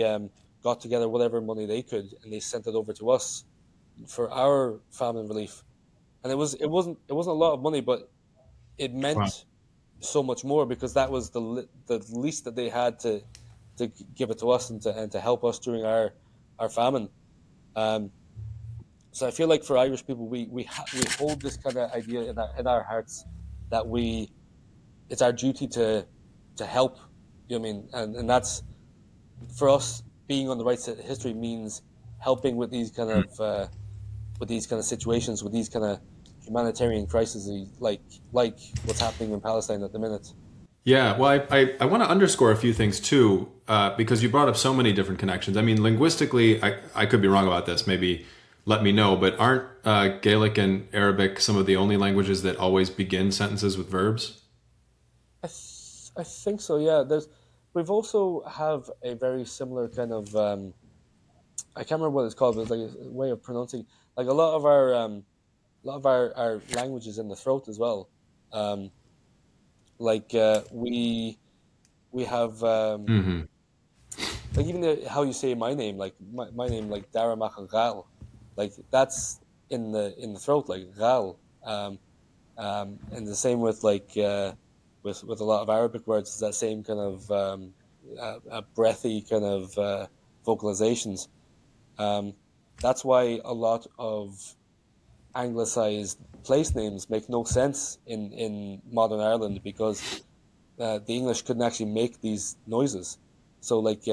got together whatever money they could and they sent it over to us for our famine relief. And it wasn't a lot of money, but it meant so much more because that was the least that they had to give it to us and to help us during our famine. So I feel like for Irish people, we hold this kind of idea in our hearts that it's our duty to help. You know what I mean? And that's for us, being on the right side of history means helping with these kind of situations, with these kind of humanitarian crises, like what's happening in Palestine at the minute. Yeah, well, I want to underscore a few things too, because you brought up so many different connections. I mean, linguistically, I could be wrong about this. Maybe let me know. But aren't Gaelic and Arabic some of the only languages that always begin sentences with verbs? I think so. Yeah, we've also have a very similar kind of I can't remember what it's called, but it's like a way of pronouncing. Like a lot of our languages in the throat as well. Like we have like even how you say my name, like my name, like Darragh Mac AnGhaill, like that's in the throat, like Ghal. And the same with like with a lot of Arabic words, it's that same kind of breathy kind of vocalizations. That's why a lot of anglicized place names make no sense in modern Ireland, because the English couldn't actually make these noises. So like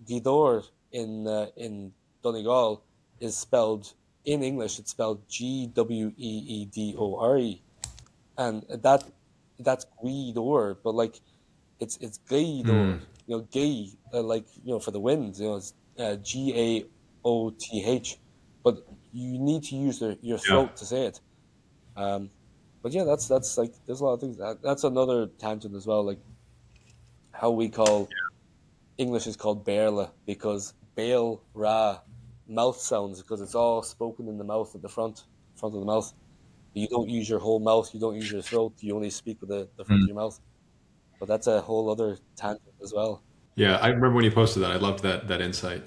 Gweedore in Donegal is spelled in English. It's spelled Gweedore, and that's Gweedore, but like it's Gaydor. Gay like for the wind. It's Gaoth, but you need to use your throat to say it. But yeah, that's like there's a lot of things. That's another tangent as well. Like how we call English is called Béarla because Béal Ra mouth sounds, because it's all spoken in the mouth at the front of the mouth. You don't use your whole mouth. You don't use your throat. You only speak with the front of your mouth. But that's a whole other tangent as well. Yeah, I remember when you posted that. I loved that insight.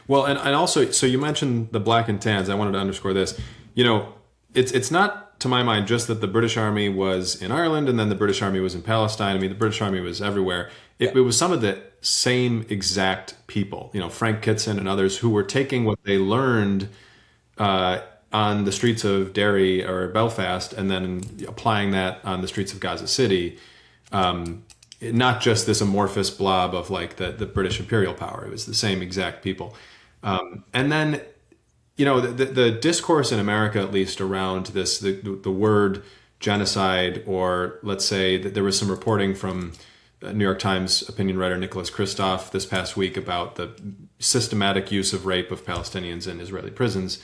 Well, and also, so you mentioned the black and tans. I wanted to underscore this. It's not, to my mind, just that the British Army was in Ireland and then the British Army was in Palestine. I mean, the British Army was everywhere. It was some of the same exact people, Frank Kitson and others, who were taking what they learned on the streets of Derry or Belfast and then applying that on the streets of Gaza City. not just this amorphous blob of like the British imperial power. It was the same exact people. And then, the discourse in America, at least around this, the word genocide, or let's say that there was some reporting from New York Times opinion writer Nicholas Kristof this past week about the systematic use of rape of Palestinians in Israeli prisons.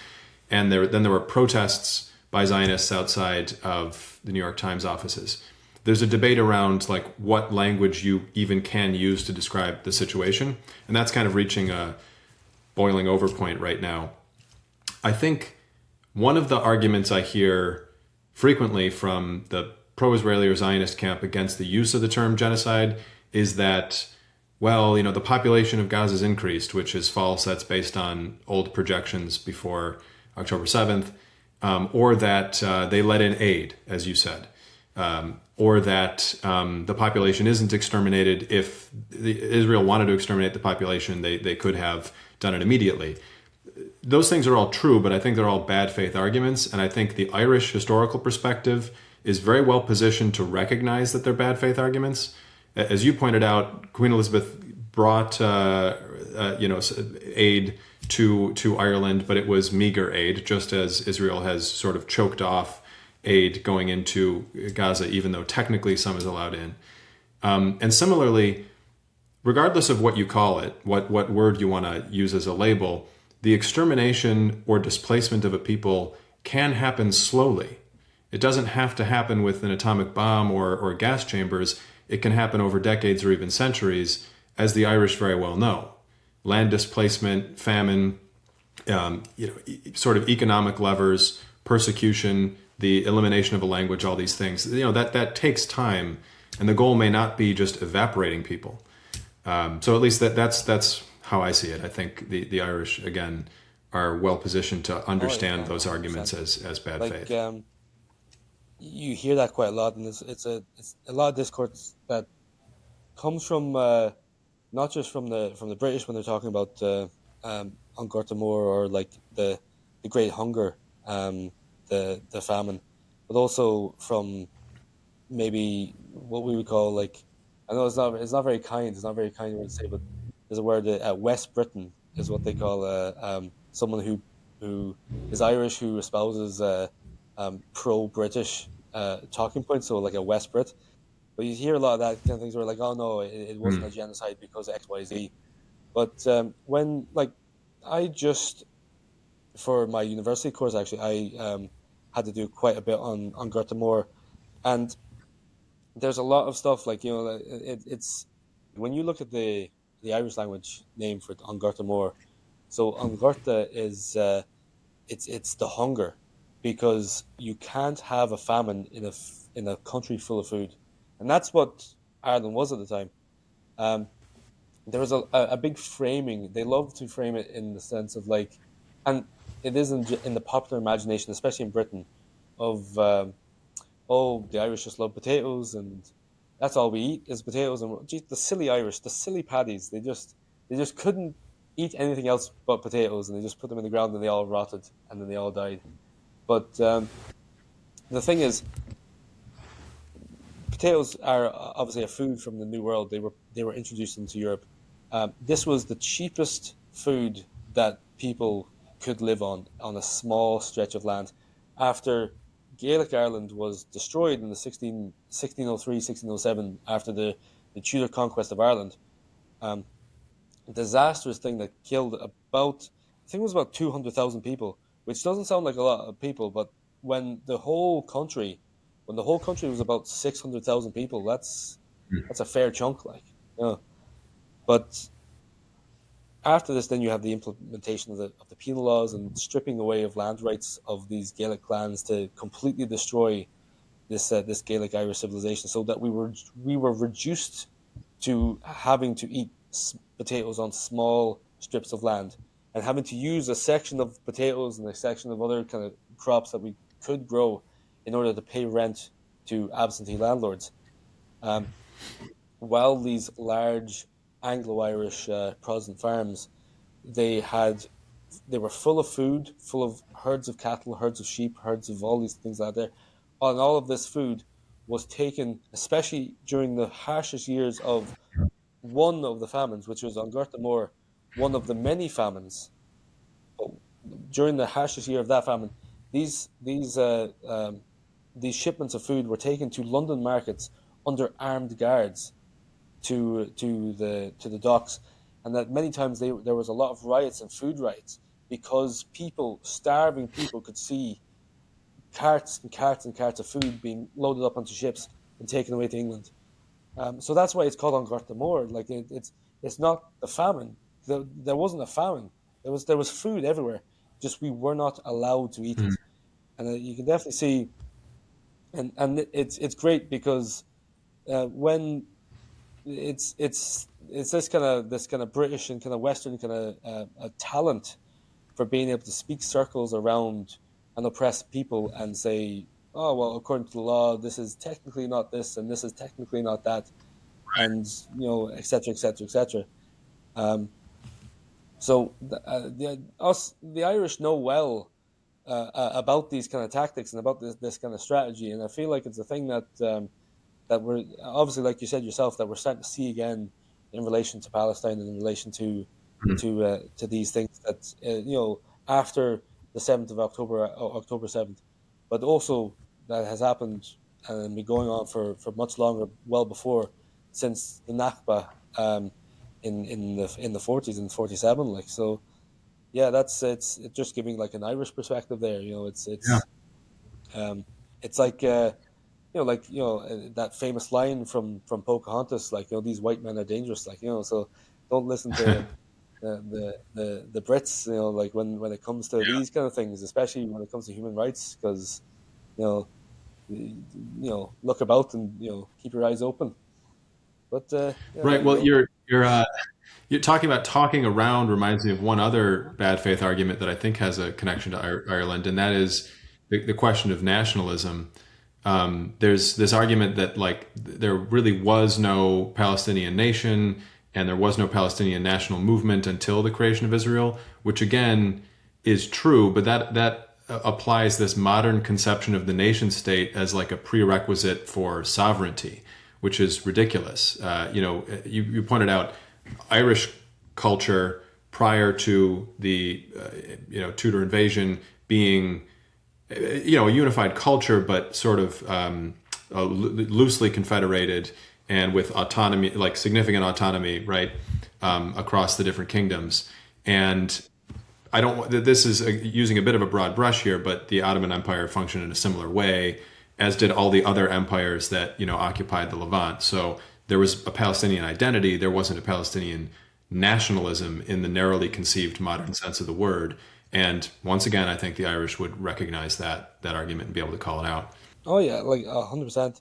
And there were protests by Zionists outside of the New York Times offices. There's a debate around like what language you even can use to describe the situation. And that's kind of reaching a boiling over point right now. I think one of the arguments I hear frequently from the pro-Israeli or Zionist camp against the use of the term genocide is that, well, the population of Gaza has increased, which is false. That's based on old projections before October 7th, or that they let in aid, as you said, or that the population isn't exterminated. If Israel wanted to exterminate the population, they could have done it immediately. Those things are all true, but I think they're all bad faith arguments. And I think the Irish historical perspective is very well positioned to recognize that they're bad faith arguments. As you pointed out, Queen Elizabeth brought aid to Ireland, but it was meager aid, just as Israel has sort of choked off aid going into Gaza, even though technically some is allowed in. And similarly, regardless of what you call it, what word you want to use as a label, the extermination or displacement of a people can happen slowly. It doesn't have to happen with an atomic bomb or gas chambers. It can happen over decades or even centuries, as the Irish very well know. Land displacement, famine, sort of economic levers, persecution, the elimination of a language, all these things. That takes time, and the goal may not be just evaporating people. So at least that's how I see it. I think the Irish, again, are well positioned to understand those arguments as bad faith. You hear that quite a lot, and it's a lot of discourse that comes from not just from the British when they're talking about An Gorta Mór or like the Great Hunger, the famine, but also from maybe what we would call, like, I know it's not very kind. It's not very kind word to say, but there's a word, West Britain is what they call someone who is Irish who espouses pro-British talking points, so like a West Brit. But you hear a lot of that kind of things where like, oh no, it wasn't a genocide because X, Y, Z. But when, like, I just, for my university course, actually, I had to do quite a bit on Gorta Mór, and there's a lot of stuff like, it's when you look at the Irish language name for An Gorta Mór. So An Gorta is it's the hunger, because you can't have a famine in a country full of food, and that's what Ireland was at the time. There was a big framing. They love to frame it in the sense of like, and it is in the popular imagination, especially in Britain, of the Irish just love potatoes, and that's all we eat is potatoes. And geez, the silly Irish, the silly paddies, they just couldn't eat anything else but potatoes, and they just put them in the ground, and they all rotted, and then they all died. But the thing is, potatoes are obviously a food from the New World. They were introduced into Europe. This was the cheapest food that people could live on a small stretch of land. After Gaelic Ireland was destroyed in the 1603, 1607, after the Tudor conquest of Ireland, a disastrous thing that killed about, I think it was about 200,000 people, which doesn't sound like a lot of people, but when the whole country was about 600,000 people, that's a fair chunk, like, But after this, then you have the implementation of the penal laws and stripping away of land rights of these Gaelic clans to completely destroy this Gaelic Irish civilization, so that we were reduced to having to eat potatoes on small strips of land, and having to use a section of potatoes and a section of other kind of crops that we could grow in order to pay rent to absentee landlords. While these large Anglo-Irish Protestant farms, they were full of food, full of herds of cattle, herds of sheep, herds of all these things out there, and all of this food was taken, especially during the harshest years of one of the famines, which was on Gorta Mór, one of the many famines. But during the harshest year of that famine, these these uh, um, these shipments of food were taken to London markets under armed guards to the docks, and that many times there was a lot of riots and food riots because starving people, could see carts and carts and carts of food being loaded up onto ships and taken away to England. So that's why it's called An Gorta Mór. Like it's not the famine. There wasn't a famine. There was food everywhere. Just we were not allowed to eat it, and you can definitely see. And it's great because when it's this kind of British and kind of Western kind of a talent for being able to speak circles around an oppressed people and say, oh well, according to the law, this is technically not this, and this is technically not that, and et cetera, et cetera, et cetera. So the Irish know well about these kind of tactics and about this kind of strategy, and I feel like it's a thing that we're obviously, like you said yourself, that we're starting to see again in relation to Palestine and in relation to these things that after the 7th of October, October 7th, but also that has happened and been going on for much longer, well before, since the Nakba in the 40s and 47. Like, so yeah, it's just giving like an Irish perspective there. Yeah. It's like that famous line from Pocahontas, like these white men are dangerous, like so don't listen to the Brits, like when it comes to these kind of things, especially when it comes to human rights, because you know look about and keep your eyes open. But yeah, Right. there you Well, go. you're talking about talking around reminds me of one other bad faith argument that I think has a connection to Ireland, and that is the question of nationalism. There's this argument that like there really was no Palestinian nation and there was no Palestinian national movement until the creation of Israel, which again is true, but that applies this modern conception of the nation state as like a prerequisite for sovereignty, which is ridiculous. You pointed out Irish culture prior to the Tudor invasion being a unified culture, but sort of loosely confederated and with autonomy, like significant autonomy, right, across the different kingdoms. And I don't. This is using a bit of a broad brush here, but the Ottoman Empire functioned in a similar way, as did all the other empires that occupied the Levant. So there was a Palestinian identity. There wasn't a Palestinian nationalism in the narrowly conceived modern sense of the word. And once again, I think the Irish would recognize that argument and be able to call it out. Oh yeah, like 100%.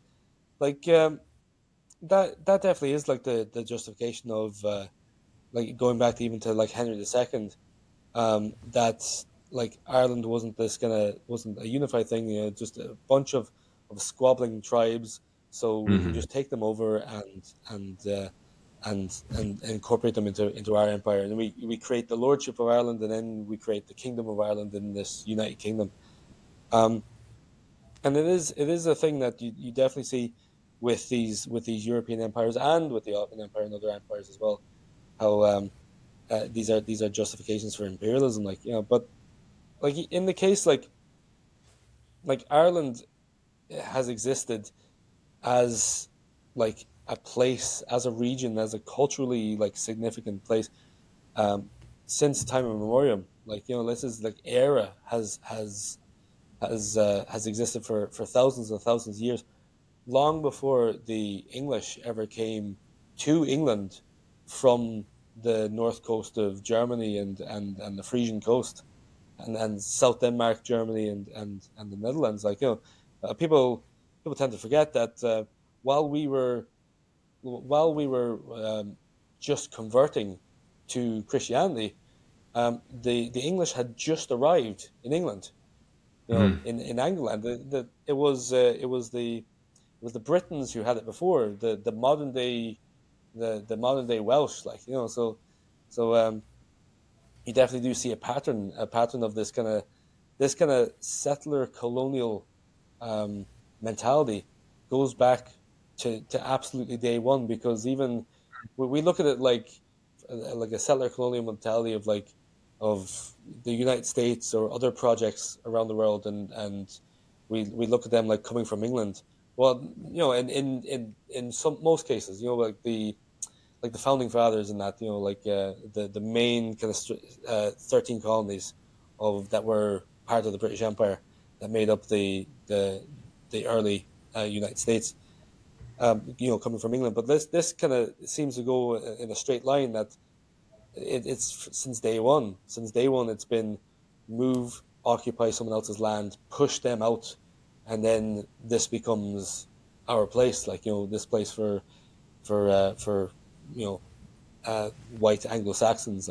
Like that definitely is like the justification of like going back to even to like Henry II, that like Ireland wasn't a unified thing, just a bunch of squabbling tribes. So we can just take them over and incorporate them into our empire, and then we create the lordship of Ireland, and then we create the kingdom of Ireland in this United Kingdom. Um, and it is a thing that you definitely see with these European empires and with the Ottoman Empire and other empires as well. How these are justifications for imperialism, like but like in the case like Ireland has existed as like a place, as a region, as a culturally like significant place, um, since time immemorial. Like this is like era has existed for thousands and thousands of years, long before the English ever came to England from the north coast of Germany and the Frisian coast, and South Denmark, Germany, and the Netherlands. Like people tend to forget that while we were just converting to Christianity, the English had just arrived in England. In England, it was the Britons who had it before, the modern day the modern day Welsh, like so you definitely do see a pattern of this kind of settler colonial mentality goes back to absolutely day one, because even we look at it like a settler colonial mentality of of the United States or other projects around the world, and we look at them like coming from England. Well, in some most cases, like the founding fathers and that, the main kind of 13 colonies of that were part of the British Empire that made up the early United States, coming from England. But this kind of seems to go in a straight line, that it's since day one. Since day one, it's been move, occupy someone else's land, push them out, and then this becomes our place. This place for white Anglo-Saxons.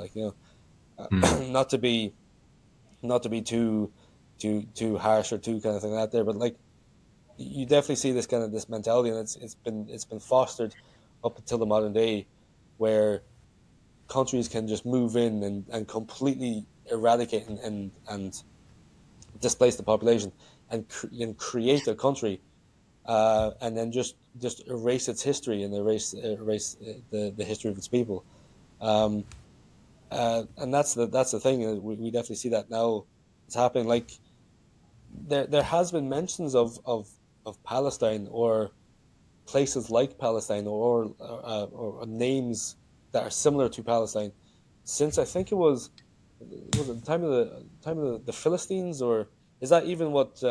Not to be too harsh or too kind of thing out there, but you definitely see this mentality, and it's been fostered up until the modern day, where countries can just move in and completely eradicate and displace the population and create a country, and then just erase its history and erase the history of its people. And that's the thing. We definitely see that now. It's happening. There has been mentions of Palestine or places like Palestine, or names that are similar to Palestine, since I think was it the time of the Philistines, or is that even what?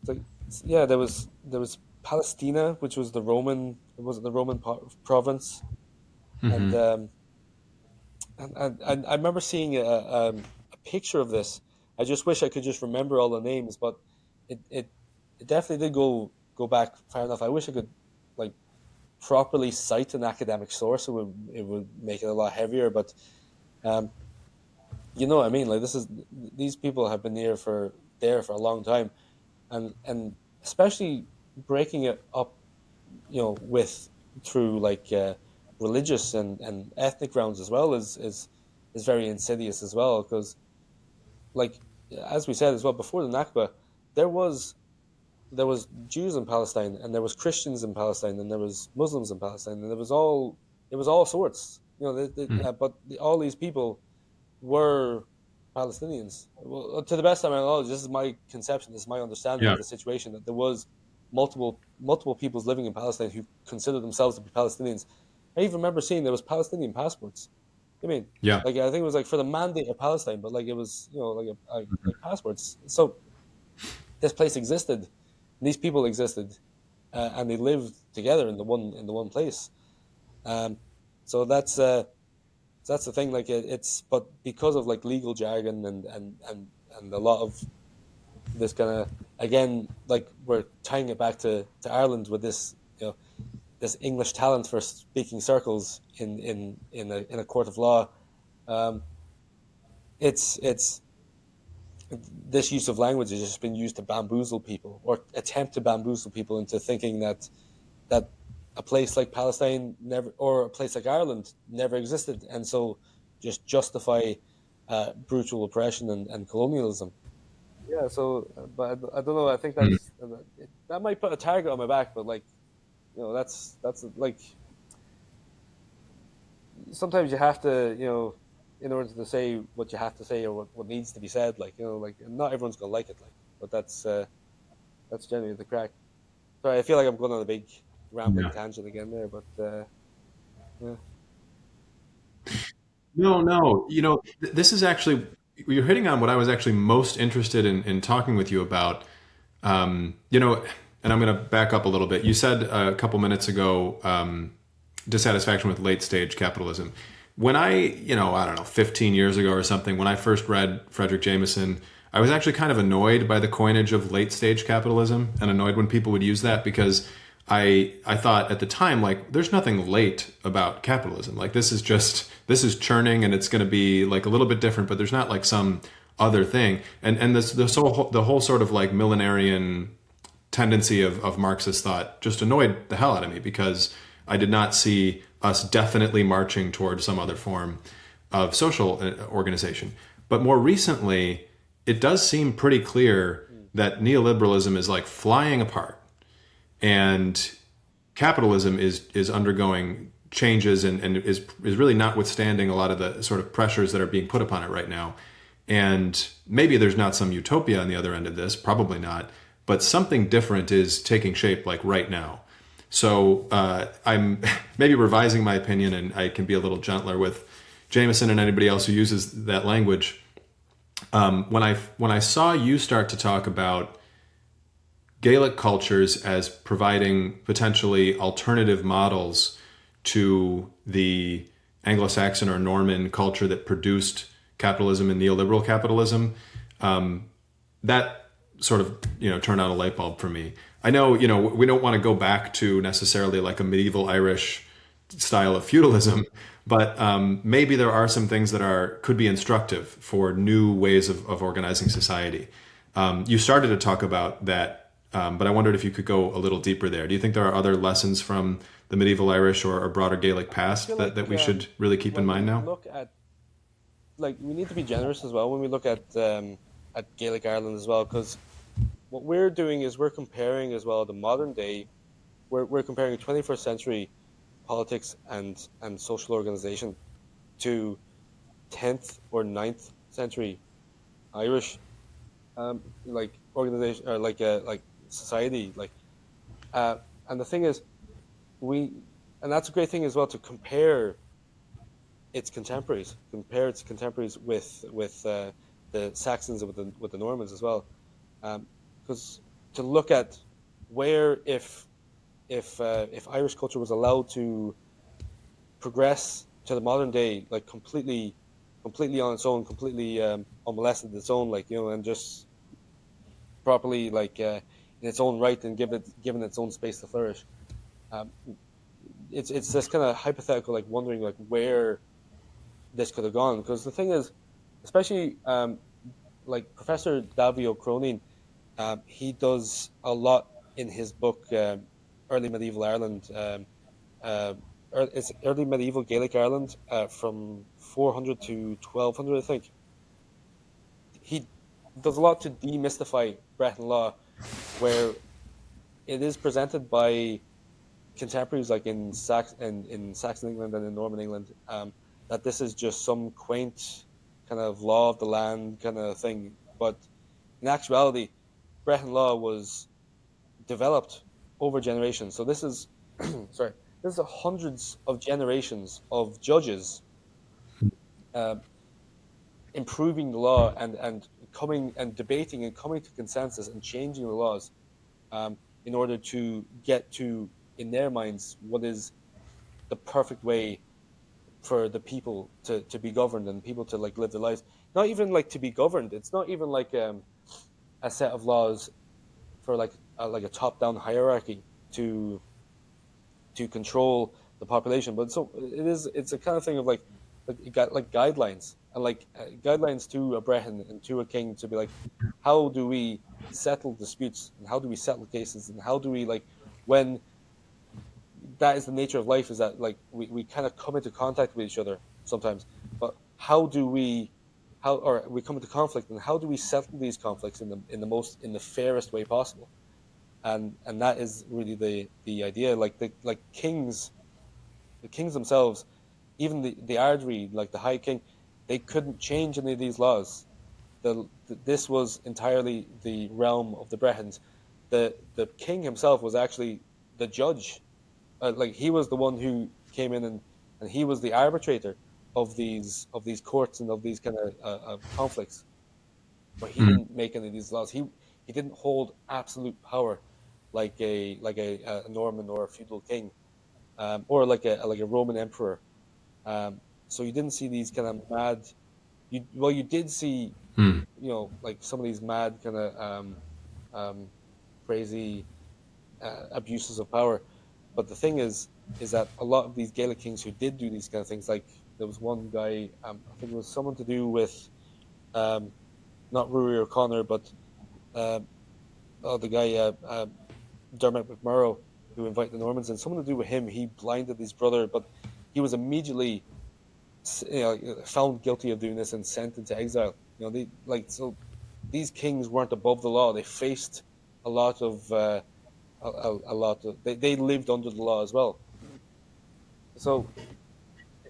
Like, yeah, there was Palestina, which was the Roman, was it the Roman province, and I remember seeing a picture of this. I just wish I could just remember all the names, but it definitely did go back far enough. I wish I could like properly cite an academic source. It would make it a lot heavier, but you know what I mean. These people have been there for a long time, and especially breaking it up, with through religious and ethnic grounds as well is very insidious as well, because like as we said as well before the Nakba, there was Jews in Palestine, and there was Christians in Palestine, and there was Muslims in Palestine, and it was all sorts, but all these people were Palestinians. Well, to the best of my knowledge, this is my conception, this is my understanding of the situation, that there was multiple peoples living in Palestine who considered themselves to be Palestinians. I even remember seeing there was Palestinian passports. I mean, I think it was for the mandate of Palestine, but it was like passports. So this place existed, and these people existed, and they lived together in the one place. So that's the thing. It's but because of legal jargon and a lot of this kind of, again, we're tying it back to Ireland with this this English talent for speaking circles in a court of law. It's this use of language has just been used to bamboozle people, or attempt to bamboozle people into thinking that a place like Palestine never, or a place like Ireland never existed, and so just justify brutal oppression and colonialism. Yeah, so but I don't know. I think that might put a target on my back, but that's sometimes you have to, in order to say what you have to say, or what needs to be said, not everyone's gonna like it, but that's generally the crack. Sorry, I feel like I'm going on a big rambling tangent again there, but yeah. No. This is actually, you're hitting on what I was actually most interested in talking with you about. And I'm going to back up a little bit. You said a couple minutes ago, dissatisfaction with late stage capitalism. When I don't know, 15 years ago or something, when I first read Frederick Jameson, I was actually kind of annoyed by the coinage of late stage capitalism, and annoyed when people would use that, because I thought at the time, there's nothing late about capitalism. This is churning, and it's going to be a little bit different, but there's not some other thing. And the whole sort of millenarian tendency of Marxist thought just annoyed the hell out of me, because I did not see us definitely marching towards some other form of social organization. But more recently, it does seem pretty clear that neoliberalism is flying apart. and capitalism is undergoing changes and is really not withstanding a lot of the sort of pressures that are being put upon it right now. And maybe there's not some utopia on the other end of this, probably not, but something different is taking shape like right now. So I'm maybe revising my opinion, and I can be a little gentler with Jameson and anybody else who uses that language. When I saw you start to talk about Gaelic cultures as providing potentially alternative models to the Anglo-Saxon or Norman culture that produced capitalism and neoliberal capitalism, that sort of turned on a light bulb for me. I know we don't want to go back to necessarily like a medieval Irish style of feudalism, but maybe there are some things that could be instructive for new ways of organizing society. You started to talk about that. But I wondered if you could go a little deeper there. Do you think there are other lessons from the medieval Irish or broader Gaelic past that we should really keep in mind now? Look at, we need to be generous as well when we look at Gaelic Ireland as well, because what we're doing is we're comparing as well the modern day. We're comparing 21st century politics and social organization to 10th or 9th century Irish organization, or society, and the thing is, and that's a great thing as well, to compare its contemporaries with the Saxons and with the Normans as well, because to look at where if Irish culture was allowed to progress to the modern day, like completely on its own, completely unmolested its own, and just properly in its own right, and given its own space to flourish. It's this kind of hypothetical, wondering where this could have gone. Because the thing is, especially Professor Davy O'Cronin, he does a lot in his book, Early Medieval Ireland. It's Early Medieval Gaelic Ireland, from 400 to 1200, I think. He does a lot to demystify Brehon Law, where it is presented by contemporaries in Saxon England and in Norman England, that this is just some quaint kind of law of the land kind of thing. But in actuality, Brehon Law was developed over generations. So this is this is hundreds of generations of judges improving the law and coming and debating and coming to consensus and changing the laws, in order to get to, in their minds, what is the perfect way for the people to be governed, and people to live their lives. Not even to be governed. It's not even a set of laws for a top-down hierarchy to control the population. But so it's a kind of thing of you got guidelines, and guidelines to a Brehon and to a king to be how do we settle disputes, and how do we settle cases, and how do we when that is the nature of life, is that we kind of come into contact with each other sometimes, but how do we come into conflict, and how do we settle these conflicts in the fairest way possible? And that is really the idea. The kings themselves, even the Ardri, the High King, they couldn't change any of these laws. This was entirely the realm of the Brehons. The king himself was actually the judge. He was the one who came in and he was the arbitrator of these courts and of these kind of conflicts. But he didn't make any of these laws. He didn't hold absolute power like a Norman or a feudal king, or like a Roman emperor. So you didn't see these kind of mad. You did see, some of these mad kind of crazy abuses of power. But the thing is that a lot of these Gaelic kings who did do these kind of things, there was one guy, I think it was someone to do with, not Ruairi O'Connor, but the guy Dermot McMurrough, who invited the Normans in. Someone to do with him. He blinded his brother, but he was immediately found guilty of doing this and sent into exile. So these kings weren't above the law. They faced a lot of a lot. They lived under the law as well. So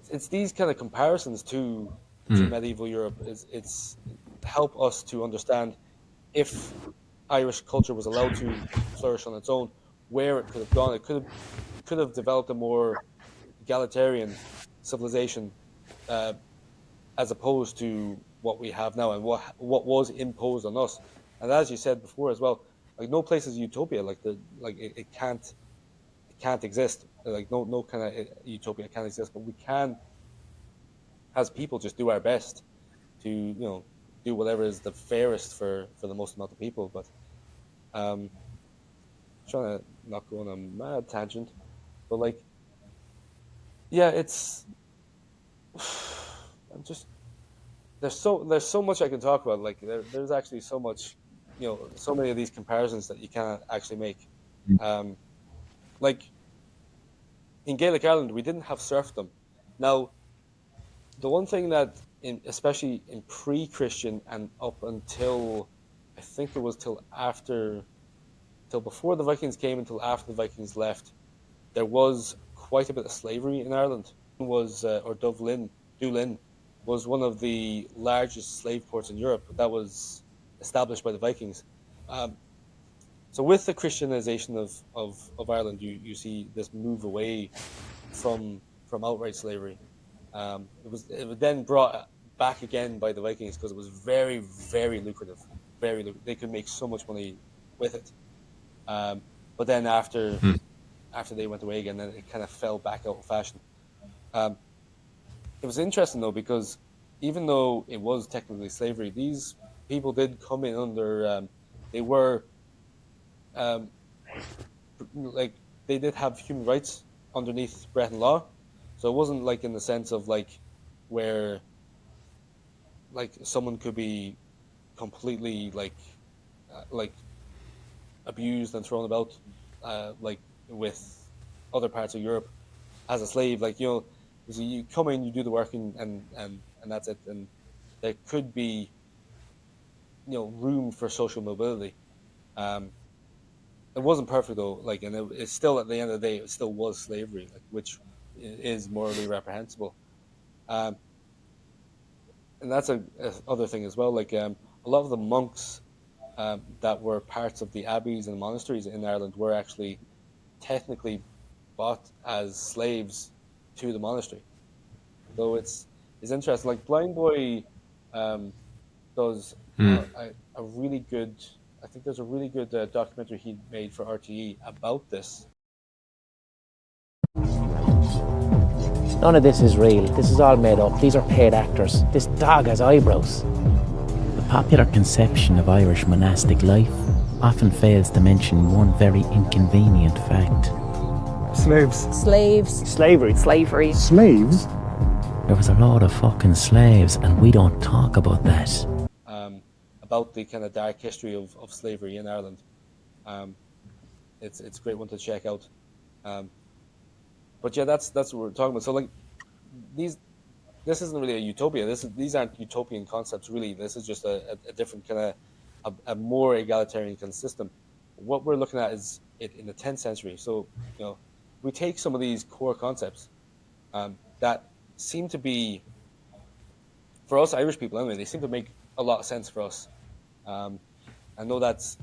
it's these kind of comparisons to medieval Europe. It's help us to understand if Irish culture was allowed to flourish on its own, where it could have gone. It could have developed a more egalitarian civilization, as opposed to what we have now and what was imposed on us. And as you said before as well, like no place is utopia. It can't exist. Like no kind of utopia can't exist. But we can, as people, just do our best to do whatever is the fairest for the most amount of people. But trying to not go on a mad tangent, but like, yeah, it's I'm just there's so much I can talk about. Like there's actually so much, so many of these comparisons that you can't actually make. Like in Gaelic Ireland, we didn't have serfdom. Now, the one thing that, especially in pre-Christian and up until, I think it was till before the Vikings came, until after the Vikings left, there was quite a bit of slavery in Ireland. Doolin was one of the largest slave ports in Europe that was established by the Vikings. So with the Christianization of Ireland, you see this move away from outright slavery. It was then brought back again by the Vikings because it was very, very lucrative. They could make so much money with it. But then after they went away again, then it kind of fell back out of fashion. It was interesting though, because even though it was technically slavery, these people did come in under. They were like they did have human rights underneath Brehon Law, so it wasn't like in the sense of like where like someone could be completely like abused and thrown about like with other parts of Europe as a slave. Like you come in, you do the work, and that's it. And there could be room for social mobility. It wasn't perfect though, like, and it's still at the end of the day, it still was slavery, like, which is morally reprehensible. And that's a other thing as well. Like, a lot of the monks that were parts of the abbeys and monasteries in Ireland were actually technically bought as slaves to the monastery. So it's interesting. Like Blindboy does a really good. I think there's a really good documentary he made for RTE about this. None of this is real. This is all made up. These are paid actors. This dog has eyebrows. The popular conception of Irish monastic life often fails to mention one very inconvenient fact. Slaves. Slaves. Slavery. Slavery. Slaves? There was a lot of fucking slaves, and we don't talk about that. About the kind of dark history of slavery in Ireland. It's a great one to check out. But yeah, that's what we're talking about. So like this isn't really a utopia. These aren't utopian concepts really. This is just a different kind of a more egalitarian kind of system. What we're looking at is it in the 10th century. So we take some of these core concepts that seem to be, for us Irish people anyway, they seem to make a lot of sense for us. I know that's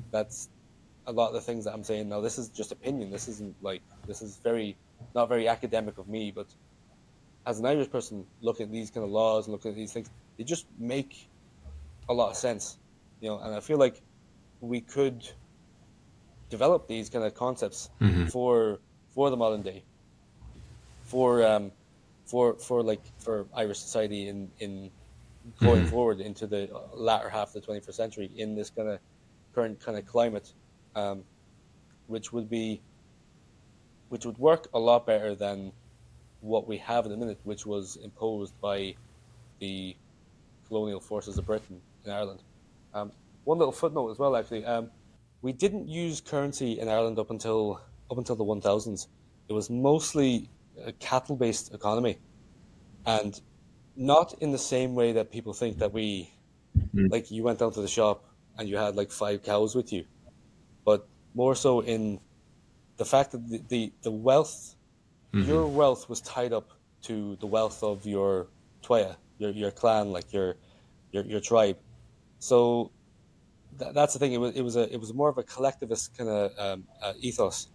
a lot of the things that I'm saying now. This is just opinion. This is not very academic of me, but as an Irish person looking at these kind of laws and looking at these things, they just make a lot of sense, and I feel like we could develop these kind of concepts for the modern day, for Irish society in going forward into the latter half of the 21st century in this kind of current kind of climate, which would work a lot better than what we have in a minute, which was imposed by the colonial forces of Britain in Ireland. One little footnote as well, actually, we didn't use currency in Ireland up until the 1000s. It was mostly a cattle-based economy, and not in the same way that people think that we, like you went down to the shop and you had like 5 cows with you, but more so in the fact that the wealth, your wealth was tied up to the wealth of your Tuatha, your clan, like your tribe. So that's the thing. It was more of a collectivist kind of ethos.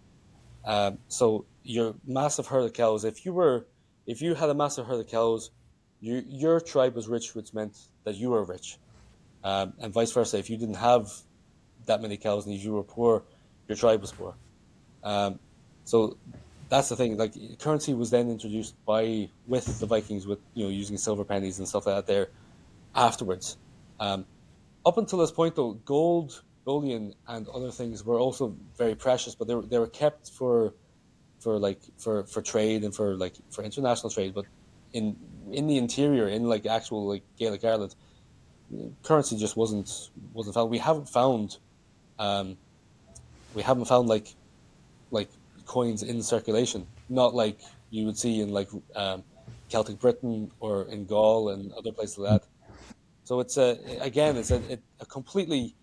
So your massive herd of cows, if you had a massive herd of cows, your tribe was rich, which meant that you were rich, and vice versa. If you didn't have that many cows and you were poor, your tribe was poor. So that's the thing. Like currency was then introduced with the Vikings, with using silver pennies and stuff like that there afterwards. Up until this point, though, gold, bullion, and other things were also very precious, but they were kept for trade and for international trade. But in the interior, in like actual like Gaelic Ireland, currency just wasn't found. We haven't found like coins in circulation, not like you would see in like Celtic Britain or in Gaul and other places like that. So it's a completely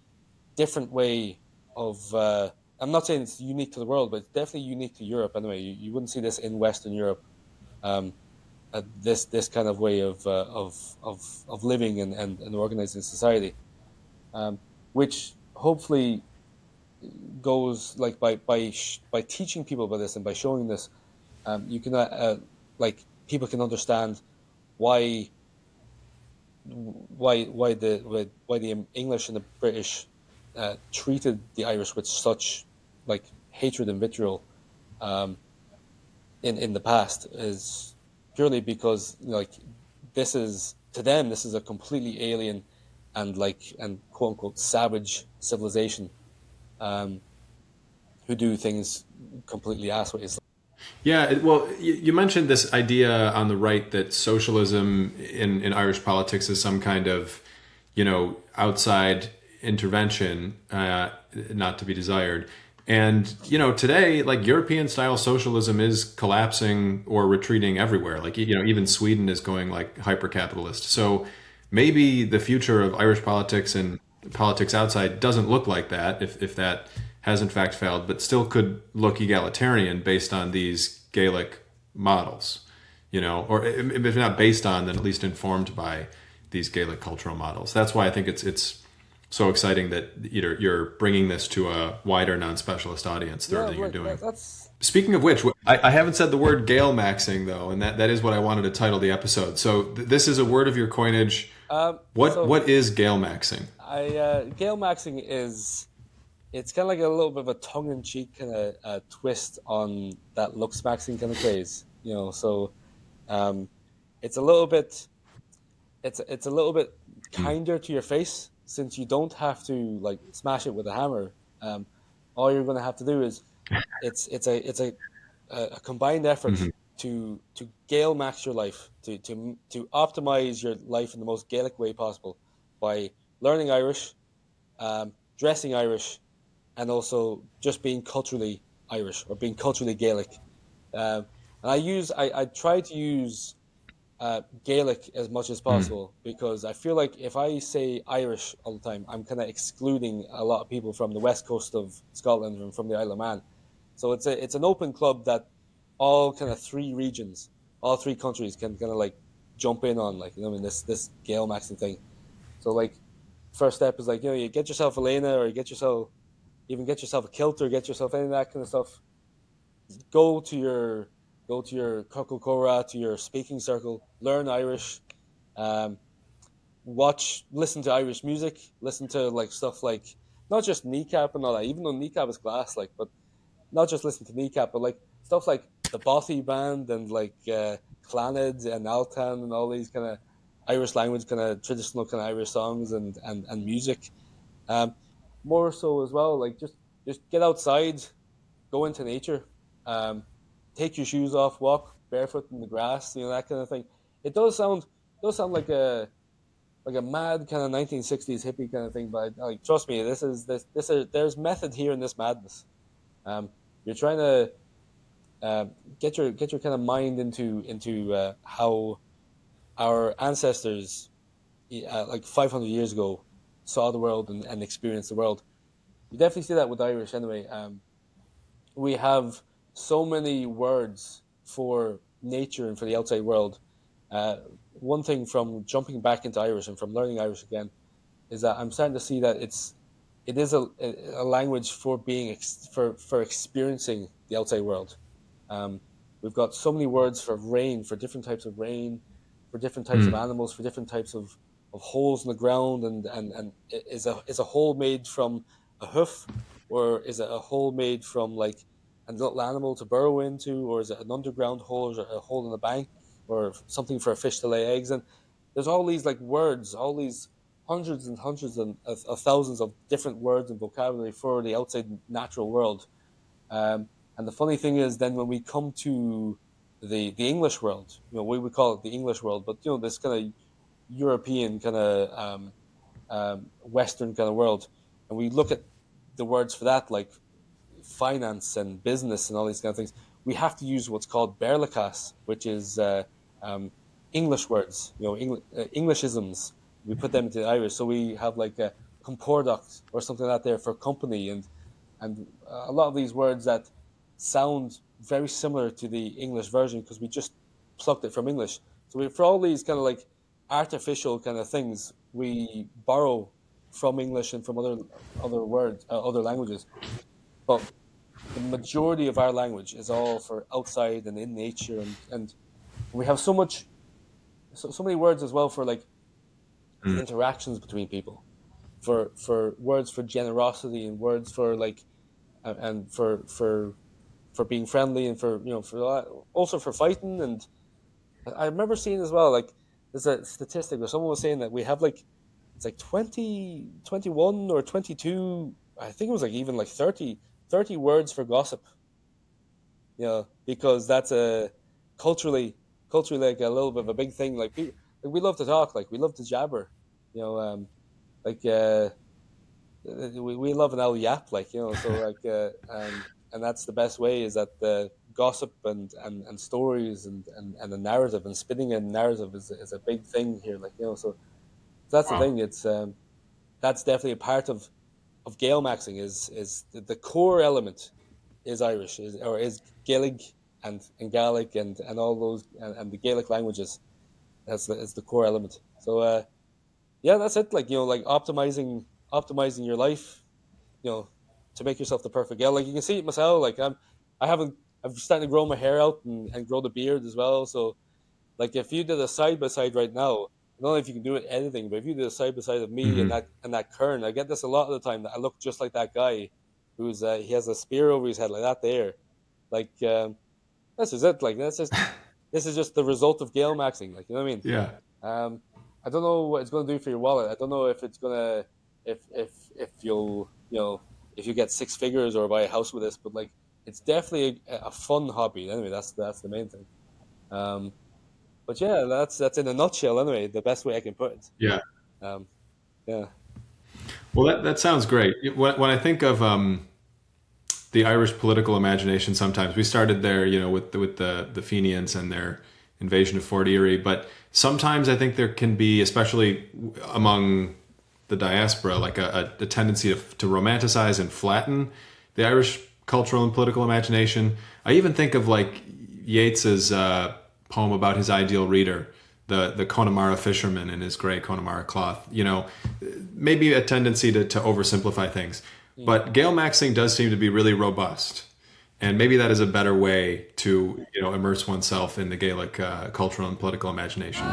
different way of. I'm not saying it's unique to the world, but it's definitely unique to Europe. Anyway, you wouldn't see this in Western Europe. This kind of way of living and organizing society, which hopefully goes like by teaching people about this and by showing this, you can like people can understand why the English and the British treated the Irish with such like hatred and vitriol in the past, is purely because like this is a completely alien and quote unquote savage civilization who do things completely assways. Yeah, well, you mentioned this idea on the right that socialism in Irish politics is some kind of, outside intervention, not to be desired. And, today, like European-style socialism is collapsing or retreating everywhere. Like, even Sweden is going like hyper-capitalist. So maybe the future of Irish politics and politics outside doesn't look like that, if that has in fact failed, but still could look egalitarian based on these Gaelic models, or if not based on, then at least informed by these Gaelic cultural models. That's why I think it's so exciting that you're bringing this to a wider non-specialist audience through everything you're doing. Speaking of which, I haven't said the word Gaelmaxxing though, and that is what I wanted to title the episode. So this is a word of your coinage. What is Gaelmaxxing? Gaelmaxxing is. It's kind of like a little bit of a tongue-in-cheek kind of twist on that looks-maxing kind of craze, So, it's a little bit kinder to your face, since you don't have to like smash it with a hammer. All you're going to have to do is it's a combined effort to Gaelmax your life, to optimize your life in the most Gaelic way possible by learning Irish, dressing Irish, and also just being culturally Irish or being culturally Gaelic. And I try to use Gaelic as much as possible, because I feel like if I say Irish all the time, I'm kind of excluding a lot of people from the west coast of Scotland and from the Isle of Man. So it's an open club that all kind of three countries can kind of like jump in on, like, this Gaelmaxing thing. So like, first step is like, you get yourself a Lena, or you get yourself a kilt, or get yourself any of that kind of stuff. Go to your Coco Cora, to your speaking circle, learn Irish, listen to Irish music, listen to like stuff like, not just Kneecap and all that, even though Kneecap is class, like, but not just listen to Kneecap, but like stuff like the Bothy Band and like Clannad and Altan and all these kind of Irish language, kind of traditional kind of Irish songs and music. More so as well, like just get outside, go into nature, take your shoes off, walk barefoot in the grass, that kind of thing. It does sound like a mad kind of 1960s hippie kind of thing, but like, trust me, there's method here in this madness. You're trying to get your kind of mind into how our ancestors, like 500 years ago, saw the world and experienced the world. You definitely see that with Irish anyway. we have so many words for nature and for the outside world. One thing from jumping back into Irish and from learning Irish again is that I'm starting to see that it is a language for for experiencing the outside world. Um, we've got so many words for rain, for different types of rain, for different types of animals, for different types of holes in the ground, and is a hole made from a hoof, or is it a hole made from like a little animal to burrow into, or is it an underground hole, or is it a hole in the bank, or something for a fish to lay eggs in? There's all these like words, all these hundreds and hundreds of thousands of different words and vocabulary for the outside natural world. And the funny thing is, then when we come to the English world, we would call it the English world, but this kind of European kind of Western kind of world, and we look at the words for that, like finance and business and all these kind of things. We have to use what's called berlicas, which is English words, Englishisms. We put them into the Irish, so we have like a compordoc or something like that there for company, and a lot of these words that sound very similar to the English version because we just plucked it from English. So for all these kind of like artificial kind of things, we borrow from English and from other words, other languages. But the majority of our language is all for outside and in nature, and we have so many words as well for like interactions between people, for words for generosity, and words for like and for being friendly, and for also for fighting. And I remember seeing as well, like there's a statistic where someone was saying that we have like it's like 20, 21 or 22, I think it was like even like 30 words for gossip, because that's a culturally like a little bit of a big thing. Like people, like we love to talk, like we love to jabber, like we love an old yap, like so like and that's the best way, is that the gossip and stories and the narrative and spinning a narrative is a big thing here, like so that's the thing. It's that's definitely a part of Gaelmaxxing, is the core element is Irish, is Gaelic and Gaelic and all those and the Gaelic languages. That's the core element. So yeah, that's it. Like like optimizing your life, to make yourself the perfect Gael. Like you can see it myself. Like I'm starting to grow my hair out and grow the beard as well. So like if you did a side by side right now, I don't know if you can do it editing, but if you did a side by side of me and that Kern, I get this a lot of the time, that I look just like that guy who's he has a spear over his head like that there. Like this is it. Like this is just the result of Gaelmaxxing. Like, you know what I mean? Yeah. I don't know what it's going to do for your wallet. I don't know if it's gonna if you'll if you get six figures or buy a house with this, but like it's definitely a fun hobby. Anyway, that's the main thing. But yeah, that's in a nutshell. Anyway, the best way I can put it. Yeah. Yeah. Well, that sounds great. When I think of the Irish political imagination, sometimes we started there, with the Fenians and their invasion of Fort Erie, but sometimes I think there can be, especially among the diaspora, like a tendency to romanticize and flatten the Irish cultural and political imagination. I even think of like Yeats's poem about his ideal reader, the Connemara fisherman in his gray Connemara cloth. Maybe a tendency to oversimplify things. But Gaelmaxxing does seem to be really robust. And maybe that is a better way to immerse oneself in the Gaelic cultural and political imagination.